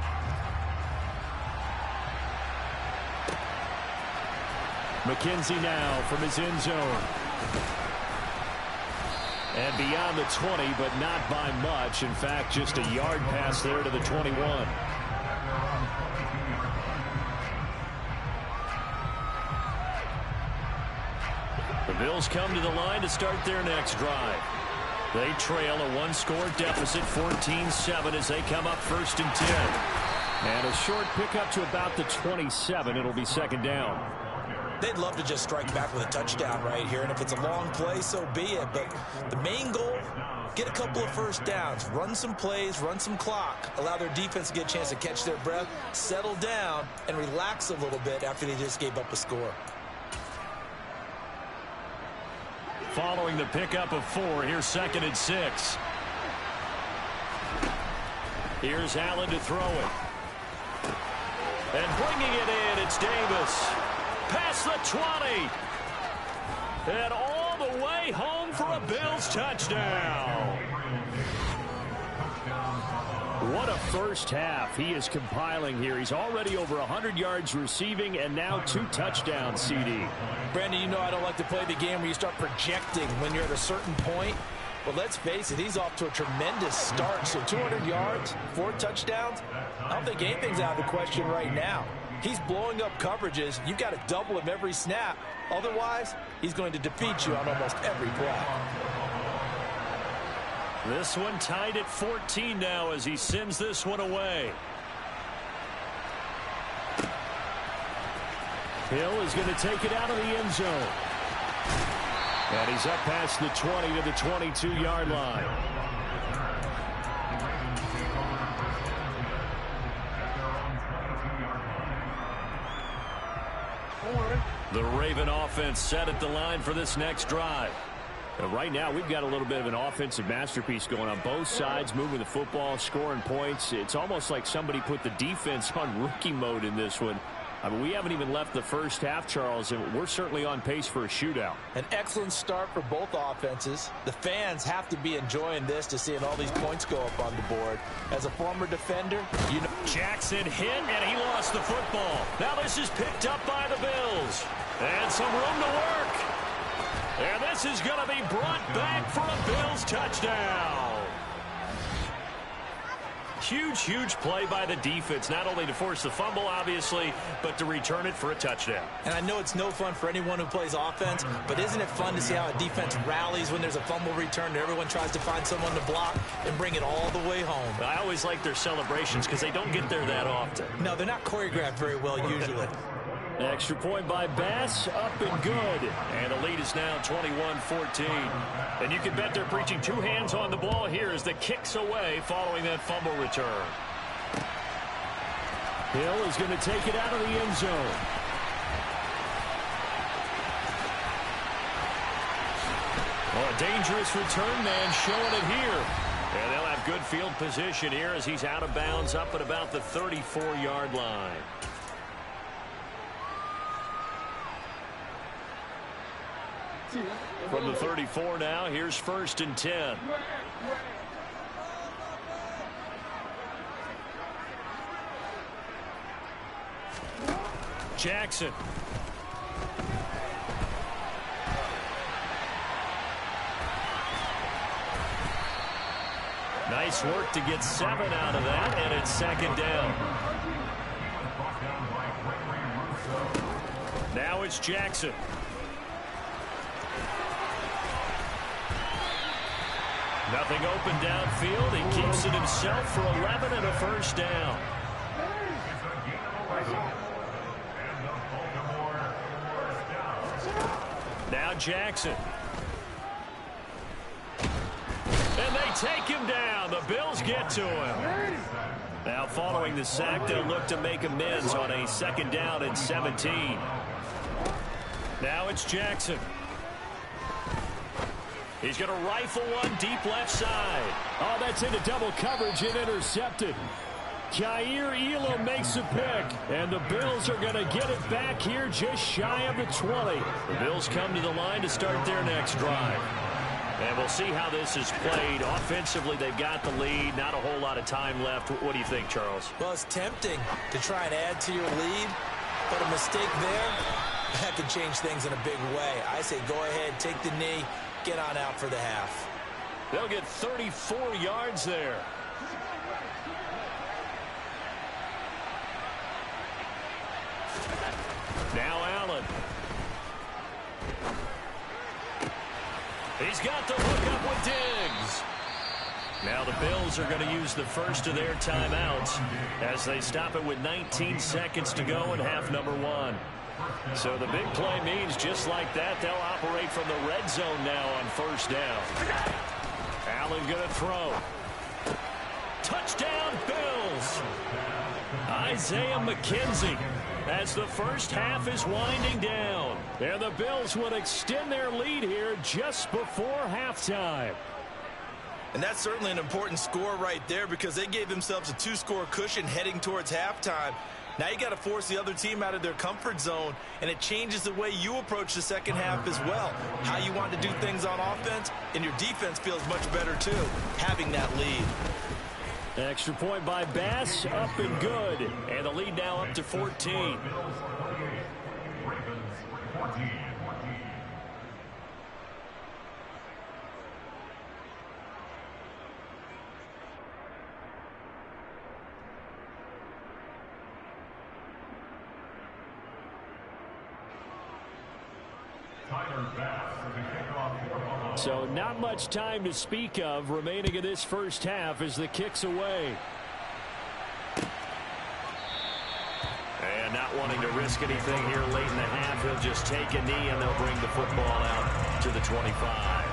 McKenzie now from his end zone. And beyond the 20, but not by much. In fact, just a yard pass there to the 21. The Bills come to the line to start their next drive. They trail a 1-score deficit, 14-7, as they come up 1st and 10. And a short pickup to about the 27. It'll be 2nd down. They'd love to just strike back with a touchdown right here, and if it's a long play, so be it. But the main goal, get a couple of first downs, run some plays, run some clock, allow their defense to get a chance to catch their breath, settle down, and relax a little bit after they just gave up a score. Following the pickup of 4, here's 2nd and 6. Here's Allen to throw it. And bringing it in, it's Davis. Past the 20. And all the way home for a Bills touchdown. What a first half he is compiling here. He's already over 100 yards receiving and now 2 touchdowns, CD. Brandon, you know I don't like to play the game where you start projecting when you're at a certain point. But let's face it, he's off to a tremendous start. So 200 yards, 4 touchdowns. I don't think anything's out of the question right now. He's blowing up coverages. You've got to double him every snap. Otherwise, he's going to defeat you on almost every play. This one tied at 14 now as he sends this one away. Hill is going to take it out of the end zone. And he's up past the 20 to the 22-yard line. The Raven offense set at the line for this next drive. Right now, we've got a little bit of an offensive masterpiece going on both sides, moving the football, scoring points. It's almost like somebody put the defense on rookie mode in this one. I mean, we haven't even left the first half, Charles, and we're certainly on pace for a shootout. An excellent start for both offenses. The fans have to be enjoying this to seeing all these points go up on the board. As a former defender, you know. Jackson hit, and he lost the football. Now this is picked up by the Bills. And some room to work. And this is going to be brought back for a Bills touchdown. Huge play by the defense, not only to force the fumble, obviously, but to return it for a touchdown. And I know it's no fun for anyone who plays offense, but isn't it fun to see how a defense rallies when there's a fumble return and everyone tries to find someone to block and bring it all the way home? I always like their celebrations because they don't get there that often. No, they're not choreographed very well usually. Extra point by Bass, up and good. And the lead is now 21-14. And you can bet they're preaching 2 hands on the ball here as the kick's away following that fumble return. Hill is going to take it out of the end zone. Well, a dangerous return man showing it here. And they'll have good field position here as he's out of bounds up at about the 34-yard line. From the 34 now, here's 1st and 10. Jackson. Nice work to get 7 out of that, and it's 2nd down. Now it's Jackson. Nothing open downfield. He keeps it himself for 11 and a 1st down. Now Jackson. And they take him down. The Bills get to him. Now following the sack, they'll look to make amends on a 2nd down and 17. Now it's Jackson. He's going to rifle one deep left side. Oh, that's into double coverage and intercepted. Kaiir Elam makes a pick, and the Bills are going to get it back here just shy of the 20. The Bills come to the line to start their next drive. And we'll see how this is played. Offensively, they've got the lead. Not a whole lot of time left. What do you think, Charles? Well, it's tempting to try and add to your lead, but a mistake there, that could change things in a big way. I say go ahead, take the knee, get on out for the half. They'll get 34 yards there. Now Allen. He's got the hook up with Diggs. Now the Bills are going to use the first of their timeouts as they stop it with 19 seconds to go in half number 1. So the big play means just like that, they'll operate from the red zone now on 1st down. Allen going to throw. Touchdown Bills. Isaiah McKenzie as the first half is winding down. And the Bills would extend their lead here just before halftime. And that's certainly an important score right there because they gave themselves a 2-score cushion heading towards halftime. Now you got to force the other team out of their comfort zone, and it changes the way you approach the second half as well. How you want to do things on offense, and your defense feels much better too, having that lead. Extra point by Bass, up and good. And the lead now up to 14. So not much time to speak of remaining in this first half as the kick's away. And not wanting to risk anything here late in the half, he'll just take a knee and they'll bring the football out to the 25.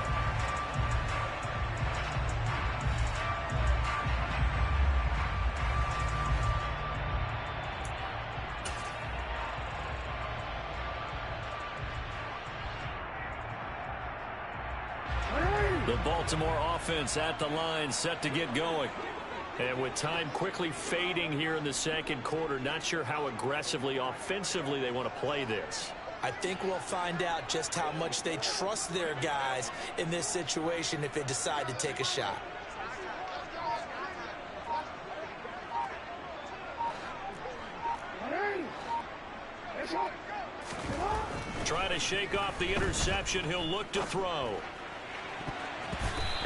The Baltimore offense at the line, set to get going. And with time quickly fading here in the second quarter, not sure how aggressively, offensively they want to play this. I think we'll find out just how much they trust their guys in this situation if they decide to take a shot. Trying to shake off the interception, he'll look to throw.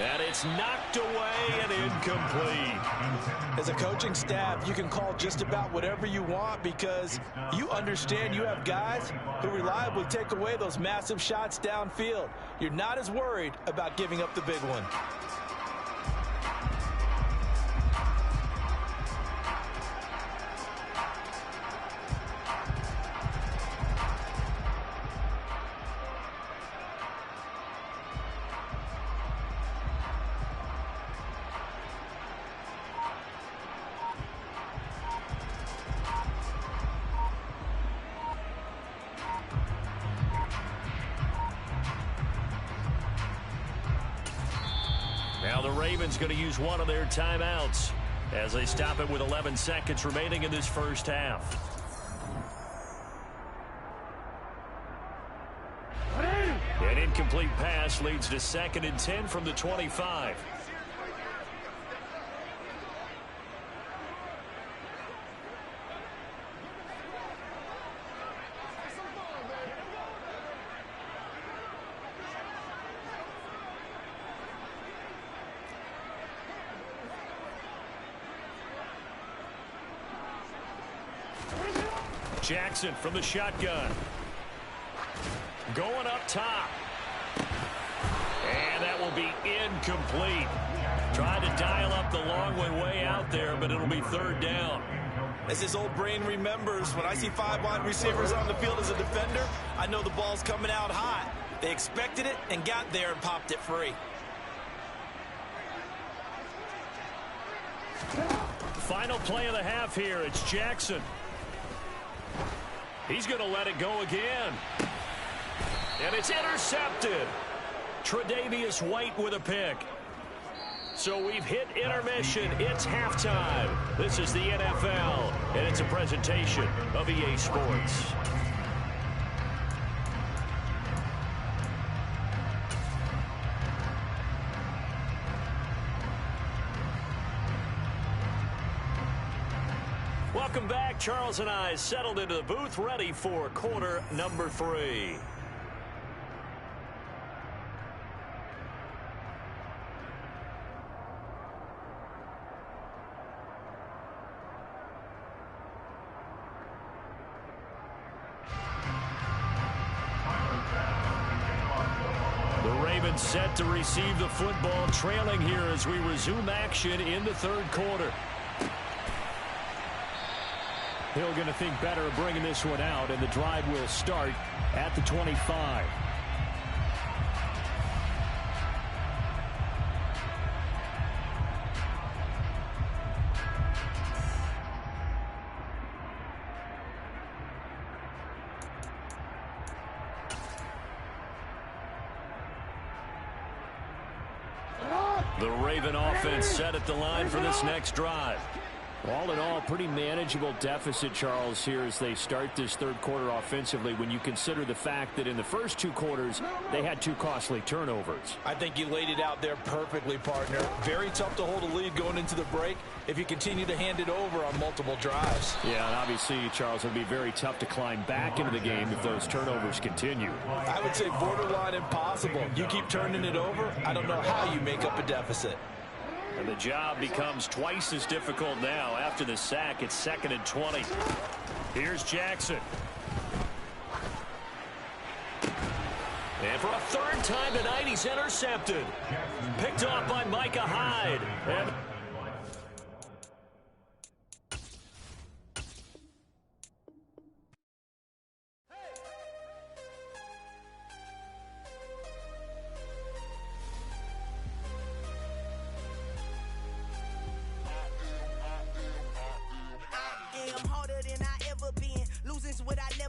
And it's knocked away and incomplete. As a coaching staff, you can call just about whatever you want because you understand you have guys who reliably take away those massive shots downfield. You're not as worried about giving up the big one. Now the Ravens going to use one of their timeouts as they stop it with 11 seconds remaining in this first half. An incomplete pass leads to 2nd and 10 from the 25. Jackson from the shotgun. Going up top. And that will be incomplete. Trying to dial up the long way out there, but it'll be 3rd down. As his old brain remembers, when I see 5 wide receivers on the field as a defender, I know the ball's coming out hot. They expected it and got there and popped it free. Final play of the half here. It's Jackson. He's going to let it go again. And it's intercepted. Tre'Davious White with a pick. So we've hit intermission. It's halftime. This is the NFL, and it's a presentation of EA Sports. Welcome back. Charles and I settled into the booth, ready for quarter number 3. The Ravens set to receive the football, trailing here as we resume action in the 3rd quarter. Hill going to think better of bringing this one out, and the drive will start at the 25. The Raven offense set at the line for this next drive. All in all, pretty manageable deficit, Charles, here as they start this third quarter offensively when you consider the fact that in the first 2 quarters, they had 2 costly turnovers. I think you laid it out there perfectly, partner. Very tough to hold a lead going into the break if you continue to hand it over on multiple drives. Yeah, and obviously, Charles, it would be very tough to climb back into the game if those turnovers continue. I would say borderline impossible. You keep turning it over, I don't know how you make up a deficit. And the job becomes twice as difficult now. After the sack, it's 2nd and 20. Here's Jackson. And for a 3rd time tonight, he's intercepted. Picked off by Micah Hyde. And